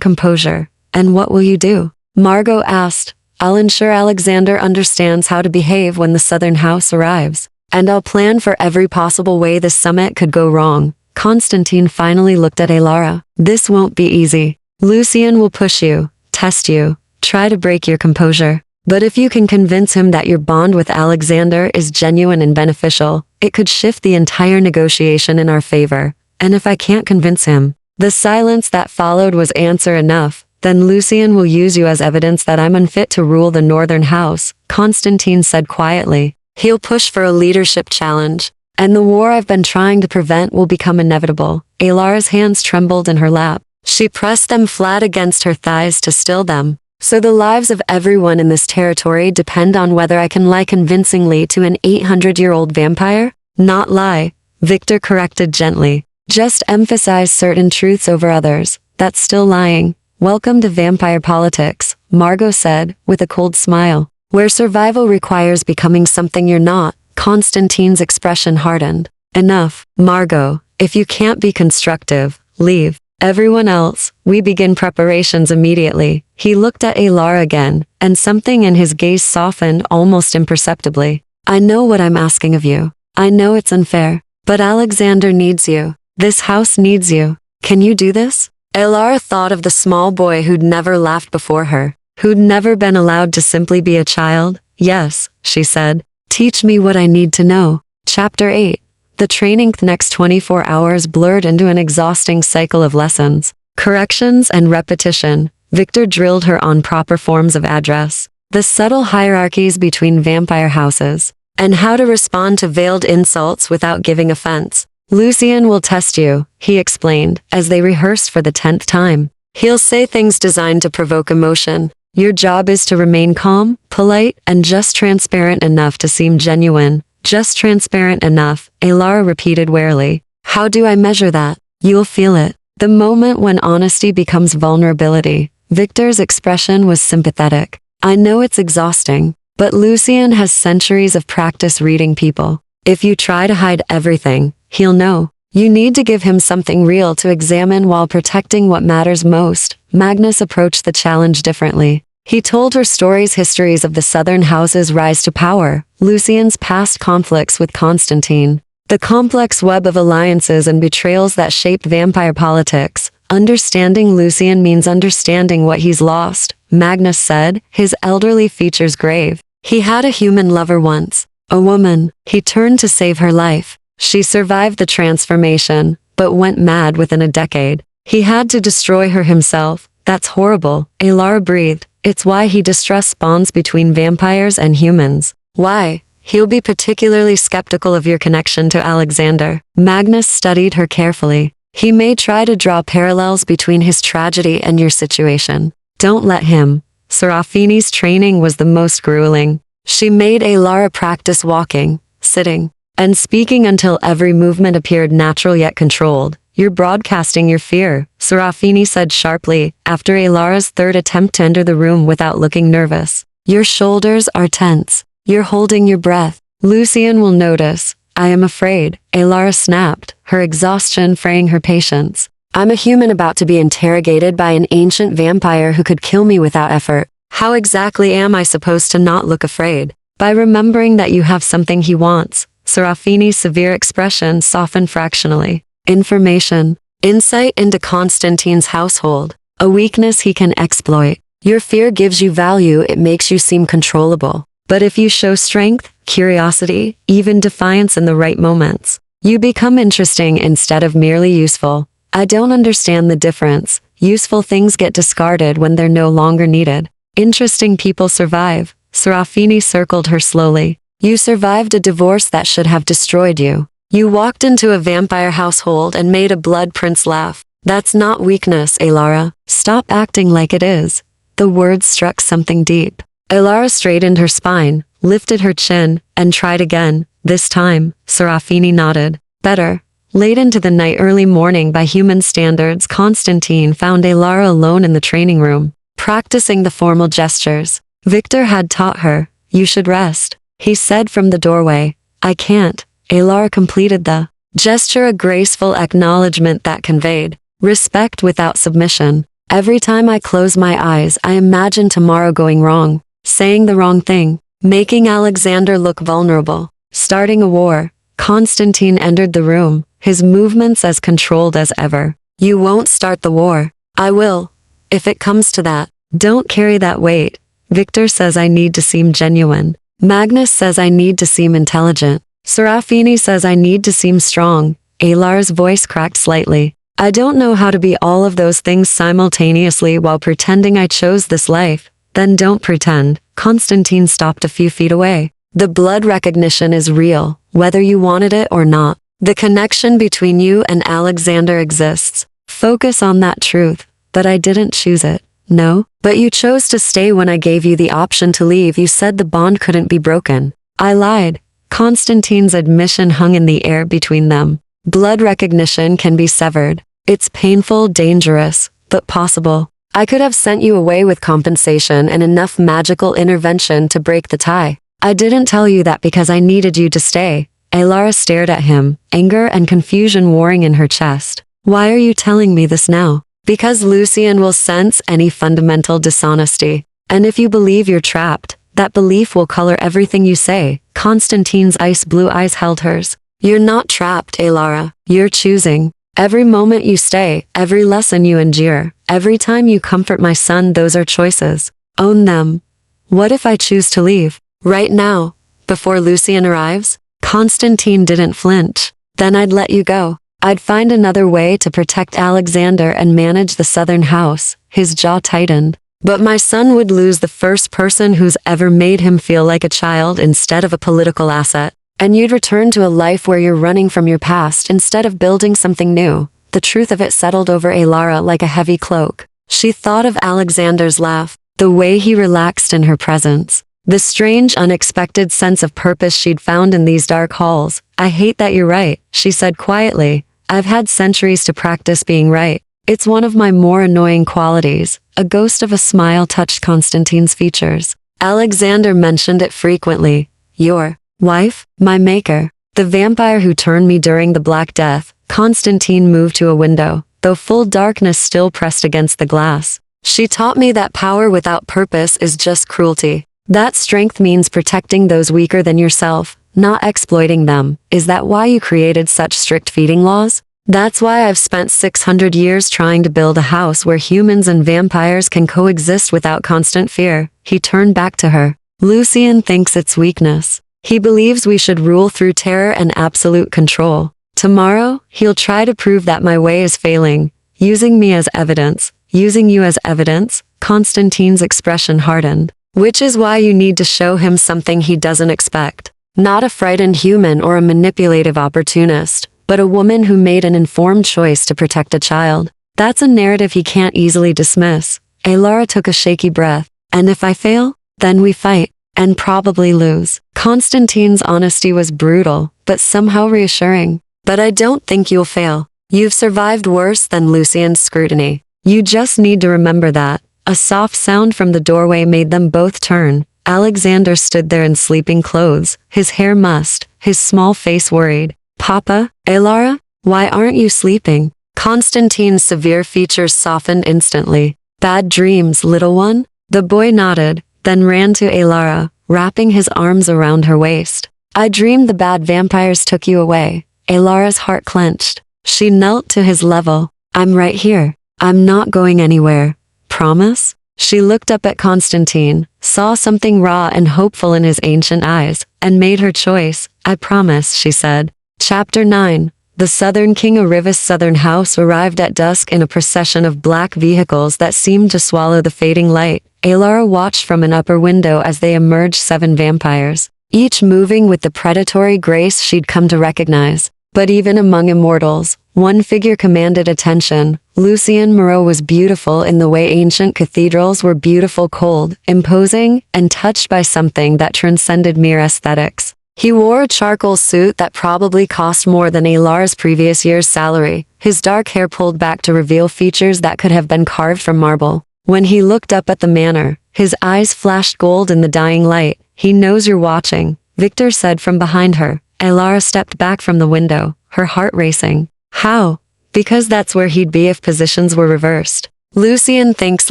composure. And what will you do? Margot asked. I'll ensure Alexander understands how to behave when the Southern house arrives. And I'll plan for every possible way this summit could go wrong. Constantine finally looked at Elara. This won't be easy. Lucian will push you, test you, try to break your composure. But if you can convince him that your bond with Alexander is genuine and beneficial, it could shift the entire negotiation in our favor. And if I can't convince him, the silence that followed was answer enough. Then Lucien will use you as evidence that I'm unfit to rule the northern house, Constantine said quietly. He'll push for a leadership challenge, and the war I've been trying to prevent will become inevitable. Alara's hands trembled in her lap. She pressed them flat against her thighs to still them. So the lives of everyone in this territory depend on whether I can lie convincingly to an 800-year-old vampire? Not lie, Victor corrected gently. Just emphasize certain truths over others. That's still lying. Welcome to vampire politics, Margot said, with a cold smile. Where survival requires becoming something you're not. Constantine's expression hardened. Enough, Margot. If you can't be constructive, leave. Everyone else, we begin preparations immediately. He looked at Alara again, and something in his gaze softened almost imperceptibly. I know what I'm asking of you. I know it's unfair, but Alexander needs you. This house needs you. Can you do this? Alara thought of the small boy who'd never laughed before her, who'd never been allowed to simply be a child. Yes, she said. Teach me what I need to know. Chapter 8. The training next 24 hours blurred into an exhausting cycle of lessons, corrections and repetition. Victor drilled her on proper forms of address, the subtle hierarchies between vampire houses, and how to respond to veiled insults without giving offense. Lucien will test you, he explained, as they rehearsed for the 10th time. He'll say things designed to provoke emotion. Your job is to remain calm, polite, and just transparent enough to seem genuine. Just transparent enough, Alara repeated warily. How do I measure that? You'll feel it. The moment when honesty becomes vulnerability. Victor's expression was sympathetic. I know it's exhausting, but Lucien has centuries of practice reading people. If you try to hide everything, he'll know. You need to give him something real to examine while protecting what matters most. Magnus approached the challenge differently. He told her histories of the southern house's rise to power, Lucien's past conflicts with Constantine, the complex web of alliances and betrayals that shaped vampire politics. Understanding Lucien means understanding what he's lost, Magnus said, his elderly features grave. He had a human lover once, a woman. He turned to save her life. She survived the transformation, but went mad within a decade. He had to destroy her himself. That's horrible, Alara breathed. It's why he distrusts bonds between vampires and humans. Why? He'll be particularly skeptical of your connection to Alexander. Magnus studied her carefully. He may try to draw parallels between his tragedy and your situation. Don't let him. Serafini's training was the most grueling. She made Alara practice walking, sitting, and speaking until every movement appeared natural yet controlled. You're broadcasting your fear, Serafini said sharply, after Alara's third attempt to enter the room without looking nervous. Your shoulders are tense. You're holding your breath. Lucien will notice. I am afraid, Alara snapped, her exhaustion fraying her patience. I'm a human about to be interrogated by an ancient vampire who could kill me without effort. How exactly am I supposed to not look afraid? By remembering that you have something he wants. Serafini's severe expression softened fractionally. Information. Insight into Constantine's household. A weakness he can exploit. Your fear gives you value, it makes you seem controllable. But if you show strength, curiosity, even defiance in the right moments, you become interesting instead of merely useful. I don't understand the difference. Useful things get discarded when they're no longer needed. Interesting people survive. Serafini circled her slowly. You survived a divorce that should have destroyed you. You walked into a vampire household and made a blood prince laugh. That's not weakness, Alara. Stop acting like it is. The words struck something deep. Alara straightened her spine, lifted her chin, and tried again. This time, Serafini nodded. Better. Late into the night, early morning by human standards, Constantine found Alara alone in the training room, practicing the formal gestures. Victor had taught her. You should rest, he said from the doorway. I can't. Alara completed the gesture, a graceful acknowledgement that conveyed respect without submission. Every time I close my eyes, I imagine tomorrow going wrong, saying the wrong thing, making Alexander look vulnerable, starting a war. Constantine entered the room, his movements as controlled as ever. You won't start the war. I will. If it comes to that, don't carry that weight. Victor says I need to seem genuine. Magnus says I need to seem intelligent. Serafini says I need to seem strong. Alar's voice cracked slightly. I don't know how to be all of those things simultaneously while pretending I chose this life. Then don't pretend. Constantine stopped a few feet away. The blood recognition is real, whether you wanted it or not. The connection between you and Alexander exists. Focus on that truth. But I didn't choose it. No, but you chose to stay when I gave you the option to leave. You said the bond couldn't be broken. I lied. Constantine's admission hung in the air between them. Blood recognition can be severed. It's painful, dangerous, but possible. I could have sent you away with compensation and enough magical intervention to break the tie. I didn't tell you that because I needed you to stay. Alara stared at him, anger and confusion warring in her chest. Why are you telling me this now? Because Lucian will sense any fundamental dishonesty. And if you believe you're trapped, that belief will color everything you say. Constantine's ice blue eyes held hers. You're not trapped, Alara. You're choosing. Every moment you stay, every lesson you endure, every time you comfort my son, those are choices. Own them. What if I choose to leave? Right now, before Lucian arrives? Constantine didn't flinch. Then I'd let you go. I'd find another way to protect Alexander and manage the southern house. His jaw tightened. But my son would lose the first person who's ever made him feel like a child instead of a political asset. And you'd return to a life where you're running from your past instead of building something new. The truth of it settled over Alara like a heavy cloak. She thought of Alexander's laugh, the way he relaxed in her presence. The strange, unexpected sense of purpose she'd found in these dark halls. I hate that you're right, she said quietly. I've had centuries to practice being right. It's one of my more annoying qualities. A ghost of a smile touched Constantine's features. Alexander mentioned it frequently. Your wife, my maker, the vampire who turned me during the Black Death. Constantine moved to a window, though full darkness still pressed against the glass. She taught me that power without purpose is just cruelty. That strength means protecting those weaker than yourself, not exploiting them. Is that why you created such strict feeding laws? That's why I've spent 600 years trying to build a house where humans and vampires can coexist without constant fear. He turned back to her. Lucian thinks it's weakness. He believes we should rule through terror and absolute control. Tomorrow, he'll try to prove that my way is failing, using me as evidence, using you as evidence. Constantine's expression hardened. Which is why you need to show him something he doesn't expect. Not a frightened human or a manipulative opportunist, but a woman who made an informed choice to protect a child. That's a narrative he can't easily dismiss. Alara took a shaky breath. And if I fail, then we fight, and probably lose. Constantine's honesty was brutal, but somehow reassuring. But I don't think you'll fail. You've survived worse than Lucian's scrutiny. You just need to remember that. A soft sound from the doorway made them both turn. Alexander stood there in sleeping clothes, his hair mussed, his small face worried. Papa, Alara, why aren't you sleeping? Constantine's severe features softened instantly. Bad dreams, little one? The boy nodded, then ran to Alara, wrapping his arms around her waist. I dreamed the bad vampires took you away. Alara's heart clenched. She knelt to his level. I'm right here. I'm not going anywhere. Promise? She looked up at Constantine, saw something raw and hopeful in his ancient eyes, and made her choice. I promise, she said. Chapter 9. The Southern King Arivis' southern house arrived at dusk in a procession of black vehicles that seemed to swallow the fading light. Alara watched from an upper window as they emerged 7 vampires, each moving with the predatory grace she'd come to recognize. But even among immortals, one figure commanded attention. Lucian Moreau was beautiful in the way ancient cathedrals were beautiful, cold, imposing, and touched by something that transcended mere aesthetics. He wore a charcoal suit that probably cost more than Alara's previous year's salary, his dark hair pulled back to reveal features that could have been carved from marble. When he looked up at the manor, his eyes flashed gold in the dying light. He knows you're watching, Victor said from behind her. Alara stepped back from the window, her heart racing. How? Because that's where he'd be if positions were reversed. Lucian thinks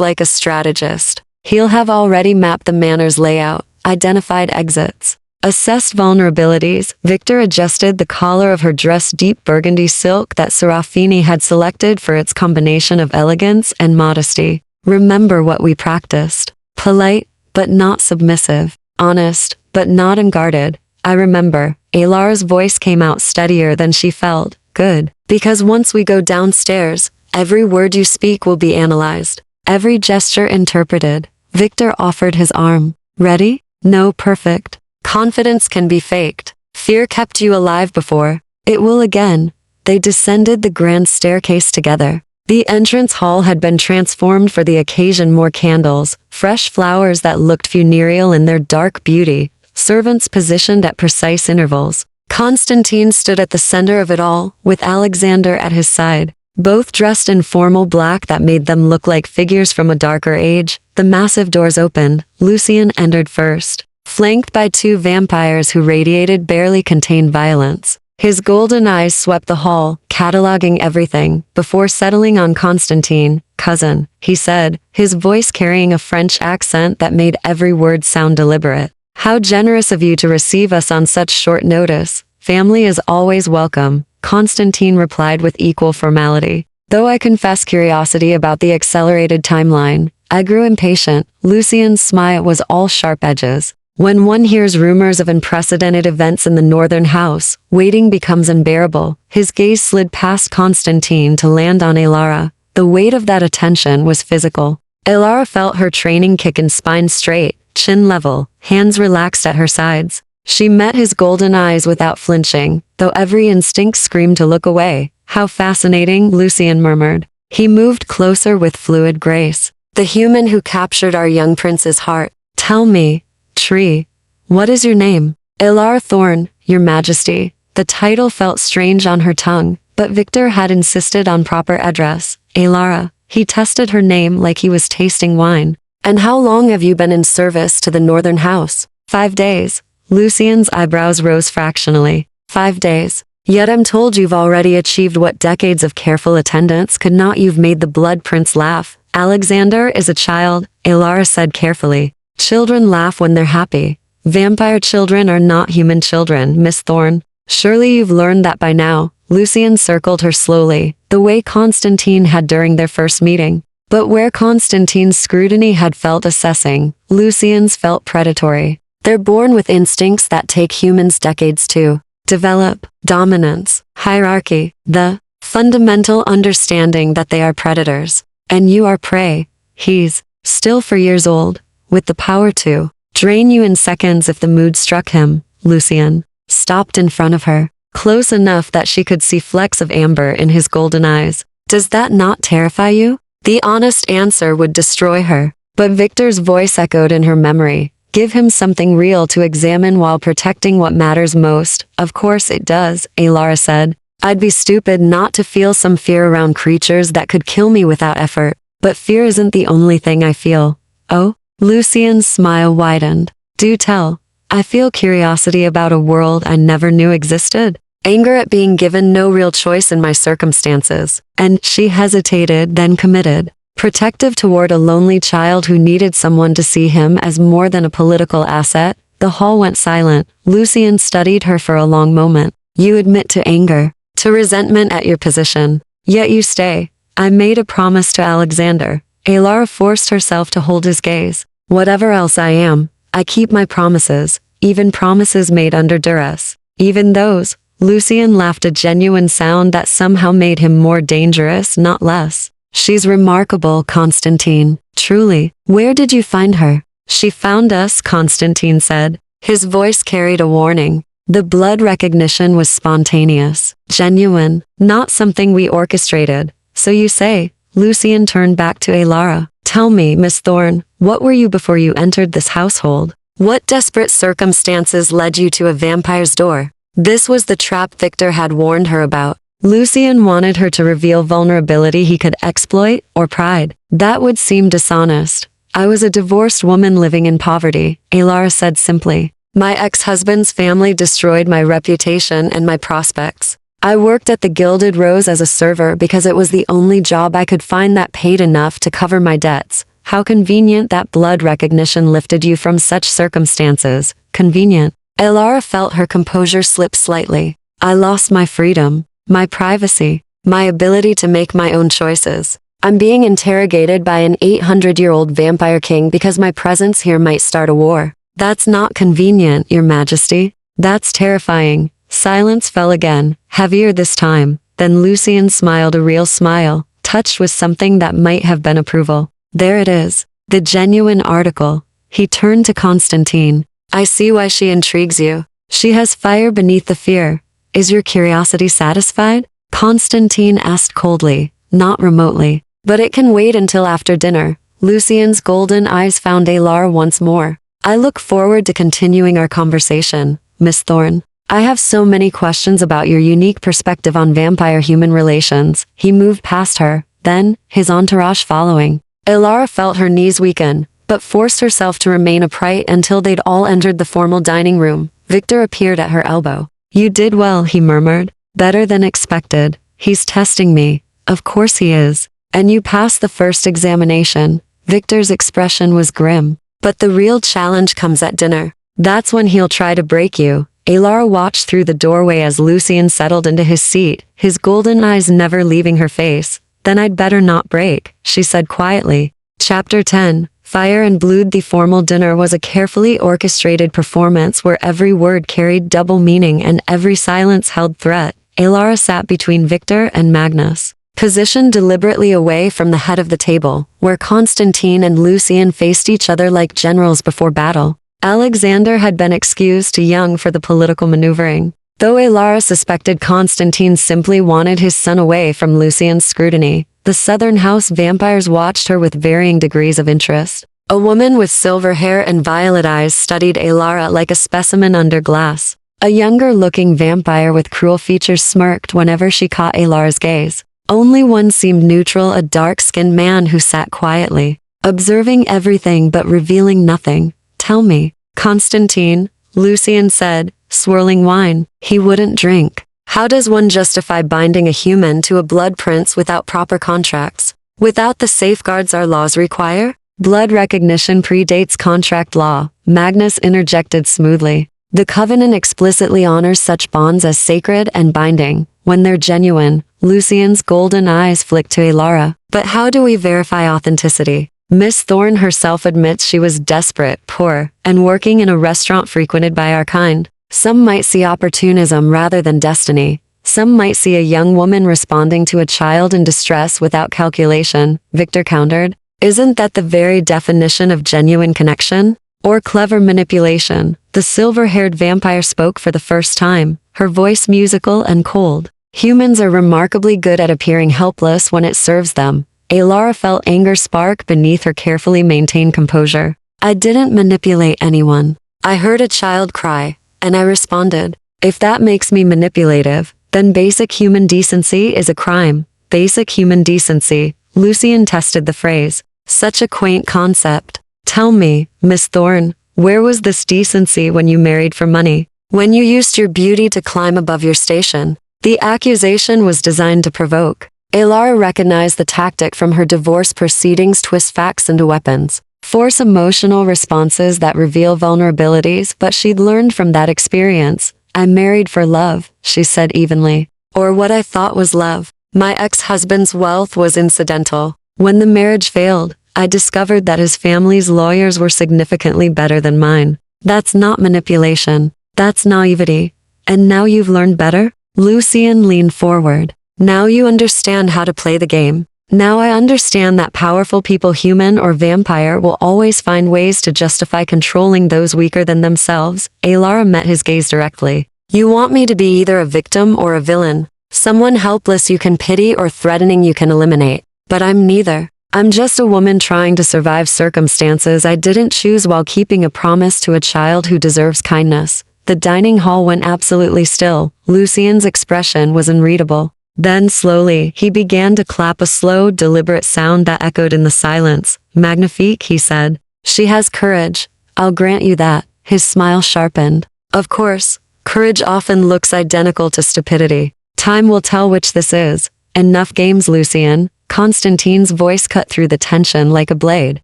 like a strategist. He'll have already mapped the manor's layout, identified exits, assessed vulnerabilities. Victor adjusted the collar of her dress, deep burgundy silk that Serafini had selected for its combination of elegance and modesty. Remember what we practiced. Polite, but not submissive. Honest, but not unguarded. I remember, Alara's voice came out steadier than she felt. Good. Because once we go downstairs, every word you speak will be analyzed. Every gesture interpreted. Victor offered his arm. Ready? No, perfect. Confidence can be faked. Fear kept you alive before. It will again. They descended the grand staircase together. The entrance hall had been transformed for the occasion. More candles, fresh flowers that looked funereal in their dark beauty, servants positioned at precise intervals. Constantine stood at the center of it all, with Alexander at his side. Both dressed in formal black that made them look like figures from a darker age. The massive doors opened. Lucian entered first, flanked by two vampires who radiated barely contained violence. His golden eyes swept the hall, cataloging everything, before settling on Constantine. Cousin, he said, his voice carrying a French accent that made every word sound deliberate. How generous of you to receive us on such short notice. Family is always welcome, Constantine replied with equal formality. Though I confess curiosity about the accelerated timeline, I grew impatient. Lucian's smile was all sharp edges. When one hears rumors of unprecedented events in the northern house, waiting becomes unbearable. His gaze slid past Constantine to land on Alara. The weight of that attention was physical. Alara felt her training kick in spine straight, chin level, hands relaxed at her sides. She met his golden eyes without flinching, though every instinct screamed to look away. How fascinating, Lucian murmured. He moved closer with fluid grace. The human who captured our young prince's heart. Tell me, Tree, what is your name? Alara Thorn, your majesty. The title felt strange on her tongue, but Victor had insisted on proper address. Alara. He tested her name like he was tasting wine. And how long have you been in service to the northern house? 5 days. Lucian's eyebrows rose fractionally. 5 days. Yet I'm told you've already achieved what decades of careful attendance could not. You've made the blood prince laugh. Alexander is a child, Alara said carefully. Children laugh when they're happy. Vampire children are not human children, Miss Thorne. Surely you've learned that by now. Lucian circled her slowly, the way Constantine had during their first meeting. But where Constantine's scrutiny had felt assessing, Lucian's felt predatory. They're born with instincts that take humans decades to develop. Dominance, hierarchy, the fundamental understanding that they are predators. And you are prey. He's still 4 years old, with the power to drain you in seconds if the mood struck him. Lucian stopped in front of her, close enough that she could see flecks of amber in his golden eyes. Does that not terrify you? The honest answer would destroy her, but Victor's voice echoed in her memory. Give him something real to examine while protecting what matters most. Of course it does, Alara said. I'd be stupid not to feel some fear around creatures that could kill me without effort. But fear isn't the only thing I feel. Oh? Lucian's smile widened. Do tell. I feel curiosity about a world I never knew existed. Anger at being given no real choice in my circumstances. And she hesitated, then committed. Protective toward a lonely child who needed someone to see him as more than a political asset. The hall went silent. Lucian studied her for a long moment. You admit to anger, to resentment at your position. Yet you stay. I made a promise to Alexander. Alara forced herself to hold his gaze. Whatever else I am, I keep my promises, even promises made under duress. Even those. Lucian laughed, a genuine sound that somehow made him more dangerous, not less. She's remarkable, Constantine. Truly. Where did you find her? She found us, Constantine said. His voice carried a warning. The blood recognition was spontaneous, genuine, not something we orchestrated. So you say. Lucian turned back to Alara. Tell me, Miss Thorne, what were you before you entered this household? What desperate circumstances led you to a vampire's door? This was the trap Victor had warned her about. Lucian wanted her to reveal vulnerability he could exploit, or pride. That would seem dishonest. I was a divorced woman living in poverty, Alara said simply. My ex-husband's family destroyed my reputation and my prospects. I worked at the Gilded Rose as a server because it was the only job I could find that paid enough to cover my debts. How convenient that blood recognition lifted you from such circumstances. Convenient. Alara felt her composure slip slightly. I lost my freedom, my privacy, my ability to make my own choices. I'm being interrogated by an 800-year-old vampire king because my presence here might start a war. That's not convenient, Your Majesty. That's terrifying. Silence fell again, heavier this time. Then Lucien smiled a real smile, touched with something that might have been approval. There it is. The genuine article. He turned to Constantine. I see why she intrigues you. She has fire beneath the fear. Is your curiosity satisfied? Constantine asked coldly, not remotely. But it can wait until after dinner. Lucien's golden eyes found Alara once more. I look forward to continuing our conversation, Miss Thorne. I have so many questions about your unique perspective on vampire-human relations. He moved past her, then, his entourage following. Alara felt her knees weaken, but forced herself to remain upright until they'd all entered the formal dining room. Victor appeared at her elbow. You did well, he murmured. Better than expected. He's testing me. Of course he is. And you passed the first examination. Victor's expression was grim. But the real challenge comes at dinner. That's when he'll try to break you. Alara watched through the doorway as Lucien settled into his seat, his golden eyes never leaving her face. Then I'd better not break, she said quietly. Chapter 10. Fire and Blood. The formal dinner was a carefully orchestrated performance where every word carried double meaning and every silence held threat. Alara sat between Victor and Magnus, positioned deliberately away from the head of the table, where Constantine and Lucien faced each other like generals before battle. Alexander had been excused too young for the political maneuvering. Though Alara suspected Constantine simply wanted his son away from Lucien's scrutiny, the Southern House vampires watched her with varying degrees of interest. A woman with silver hair and violet eyes studied Alara like a specimen under glass. A younger-looking vampire with cruel features smirked whenever she caught Alara's gaze. Only one seemed neutral, a dark-skinned man who sat quietly, observing everything but revealing nothing. Tell me, Constantine, Lucien said, swirling wine. He wouldn't drink. How does one justify binding a human to a blood prince without proper contracts? Without the safeguards our laws require? Blood recognition predates contract law, Magnus interjected smoothly. The covenant explicitly honors such bonds as sacred and binding, when they're genuine. Lucien's golden eyes flicked to Alara. But how do we verify authenticity? Miss Thorne herself admits she was desperate, poor, and working in a restaurant frequented by our kind. Some might see opportunism rather than destiny. Some might see a young woman responding to a child in distress without calculation, Victor countered. Isn't that the very definition of genuine connection? Or clever manipulation? The silver-haired vampire spoke for the first time, her voice musical and cold. Humans are remarkably good at appearing helpless when it serves them. Alara felt anger spark beneath her carefully maintained composure. I didn't manipulate anyone. I heard a child cry, and I responded. If that makes me manipulative, then basic human decency is a crime. Basic human decency. Lucien tested the phrase. Such a quaint concept. Tell me, Miss Thorne, where was this decency when you married for money? When you used your beauty to climb above your station? The accusation was designed to provoke. Alara recognized the tactic from her divorce proceedings: twist facts into weapons. Force emotional responses that reveal vulnerabilities, but she'd learned from that experience. I married for love, she said evenly. Or what I thought was love. My ex-husband's wealth was incidental. When the marriage failed, I discovered that his family's lawyers were significantly better than mine. That's not manipulation. That's naivety. And now you've learned better? Lucien leaned forward. Now you understand how to play the game. Now I understand that powerful people, human or vampire, will always find ways to justify controlling those weaker than themselves. Alara met his gaze directly. You want me to be either a victim or a villain. Someone helpless you can pity or threatening you can eliminate. But I'm neither. I'm just a woman trying to survive circumstances I didn't choose while keeping a promise to a child who deserves kindness. The dining hall went absolutely still. Lucien's expression was unreadable. Then slowly, he began to clap, a slow, deliberate sound that echoed in the silence. Magnifique, he said. She has courage. I'll grant you that. His smile sharpened. Of course, courage often looks identical to stupidity. Time will tell which this is. Enough games, Lucien. Constantine's voice cut through the tension like a blade.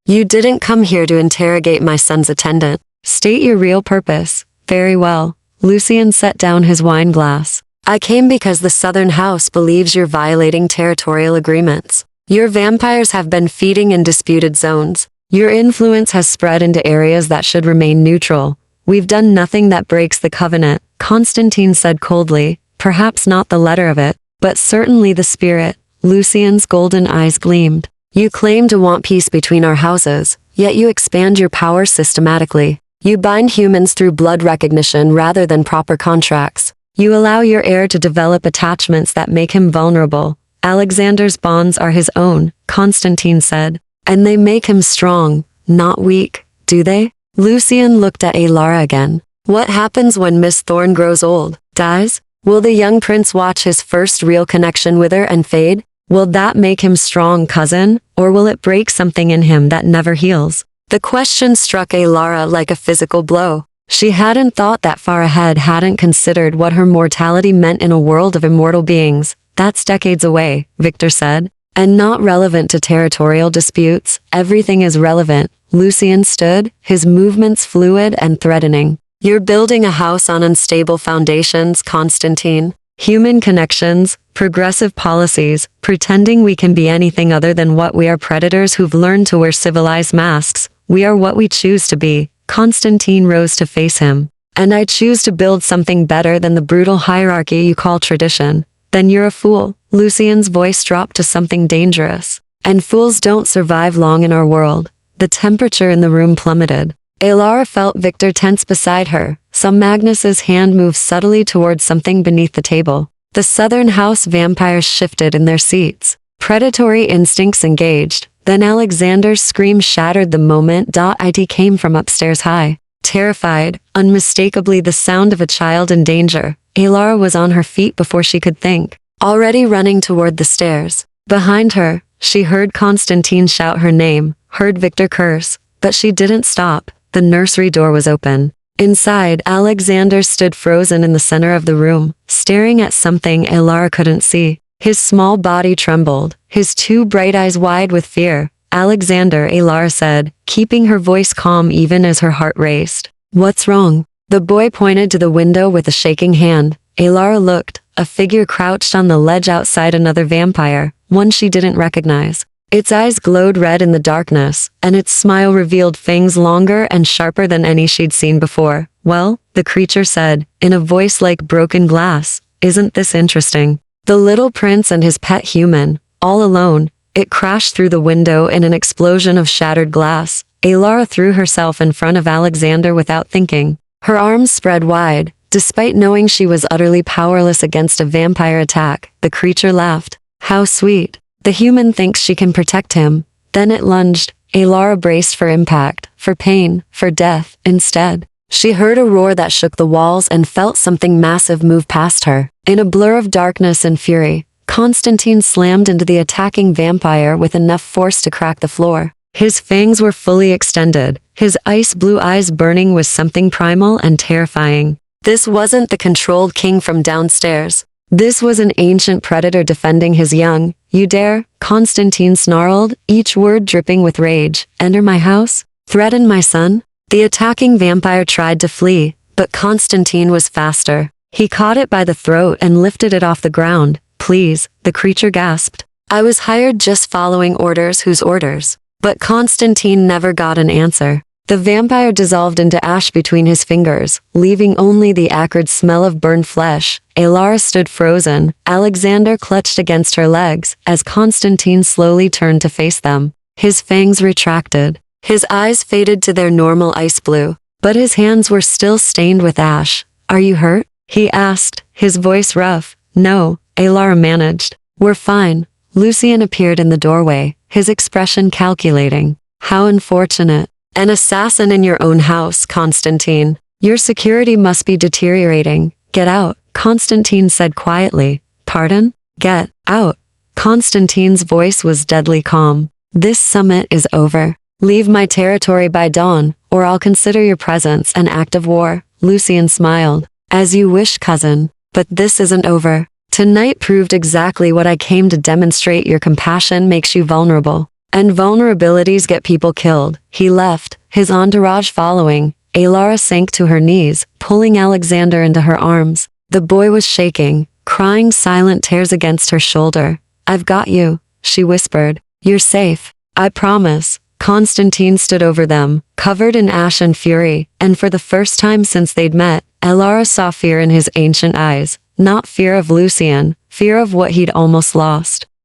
You didn't come here to interrogate my son's attendant. State your real purpose. Very well. Lucien set down his wine glass. I came because the Southern House believes you're violating territorial agreements. Your vampires have been feeding in disputed zones. Your influence has spread into areas that should remain neutral. We've done nothing that breaks the covenant, Constantine said coldly, perhaps not the letter of it, but certainly the spirit. Lucien's golden eyes gleamed. You claim to want peace between our houses, yet you expand your power systematically. You bind humans through blood recognition rather than proper contracts. You allow your heir to develop attachments that make him vulnerable. Alexander's bonds are his own, Constantine said. And they make him strong, not weak, do they? Lucien looked at Alara again. What happens when Miss Thorne grows old, dies? Will the young prince watch his first real connection with her and fade? Will that make him strong, cousin, or will it break something in him that never heals? The question struck Alara like a physical blow. She hadn't thought that far ahead, hadn't considered what her mortality meant in a world of immortal beings. That's decades away, Victor said. And not relevant to territorial disputes. Everything is relevant. Lucien stood, his movements fluid and threatening. You're building a house on unstable foundations, Constantine. Human connections, progressive policies, pretending we can be anything other than what we are, predators who've learned to wear civilized masks. We are what we choose to be. Constantine rose to face him. And I choose to build something better than the brutal hierarchy you call tradition. Then you're a fool. Lucien's voice dropped to something dangerous. And fools don't survive long in our world. The temperature in the room plummeted. Alara felt Victor tense beside her. Magnus's hand moved subtly towards something beneath the table. The Southern House vampires shifted in their seats. Predatory instincts engaged. Then Alexander's scream shattered the moment. It came from upstairs high. Terrified, unmistakably the sound of a child in danger. Alara was on her feet before she could think, already running toward the stairs. Behind her, she heard Constantine shout her name, heard Victor curse, but she didn't stop. The nursery door was open. Inside, Alexander stood frozen in the center of the room, staring at something Alara couldn't see. His small body trembled, his two bright eyes wide with fear. Alexander, Alara said, keeping her voice calm even as her heart raced. What's wrong? The boy pointed to the window with a shaking hand. Alara looked, a figure crouched on the ledge outside, another vampire, one she didn't recognize. Its eyes glowed red in the darkness, and its smile revealed fangs longer and sharper than any she'd seen before. Well, the creature said, in a voice like broken glass, isn't this interesting? The little prince and his pet human, all alone. It crashed through the window in an explosion of shattered glass. Alara threw herself in front of Alexander without thinking. Her arms spread wide. Despite knowing she was utterly powerless against a vampire attack, the creature laughed. How sweet. The human thinks she can protect him. Then it lunged. Alara braced for impact, for pain, for death. Instead, she heard a roar that shook the walls and felt something massive move past her. In a blur of darkness and fury, Constantine slammed into the attacking vampire with enough force to crack the floor. His fangs were fully extended, his ice-blue eyes burning with something primal and terrifying. This wasn't the controlled king from downstairs. This was an ancient predator defending his young. You dare? Constantine snarled, each word dripping with rage. Enter my house? Threaten my son? The attacking vampire tried to flee, but Constantine was faster. He caught it by the throat and lifted it off the ground. Please, the creature gasped. I was hired just following orders. Whose orders? But Constantine never got an answer. The vampire dissolved into ash between his fingers, leaving only the acrid smell of burned flesh. Alara stood frozen. Alexander clutched against her legs as Constantine slowly turned to face them. His fangs retracted. His eyes faded to their normal ice blue, but his hands were still stained with ash. Are you hurt? He asked, his voice rough. No, Alara managed. We're fine. Lucien appeared in the doorway, his expression calculating. How unfortunate. An assassin in your own house, Constantine. Your security must be deteriorating. Get out, Constantine said quietly. Pardon? Get out. Constantine's voice was deadly calm. This summit is over. Leave my territory by dawn, or I'll consider your presence an act of war. Lucien smiled. As you wish, cousin. But this isn't over. Tonight proved exactly what I came to demonstrate. Your compassion makes you vulnerable. And vulnerabilities get people killed. He left, his entourage following. Alara sank to her knees, pulling Alexander into her arms. The boy was shaking, crying silent tears against her shoulder. I've got you, she whispered. You're safe. I promise. Constantine stood over them, covered in ash and fury, and for the first time since they'd met, Elara saw fear in his ancient eyes. Not fear of Lucian, fear of what he'd almost lost.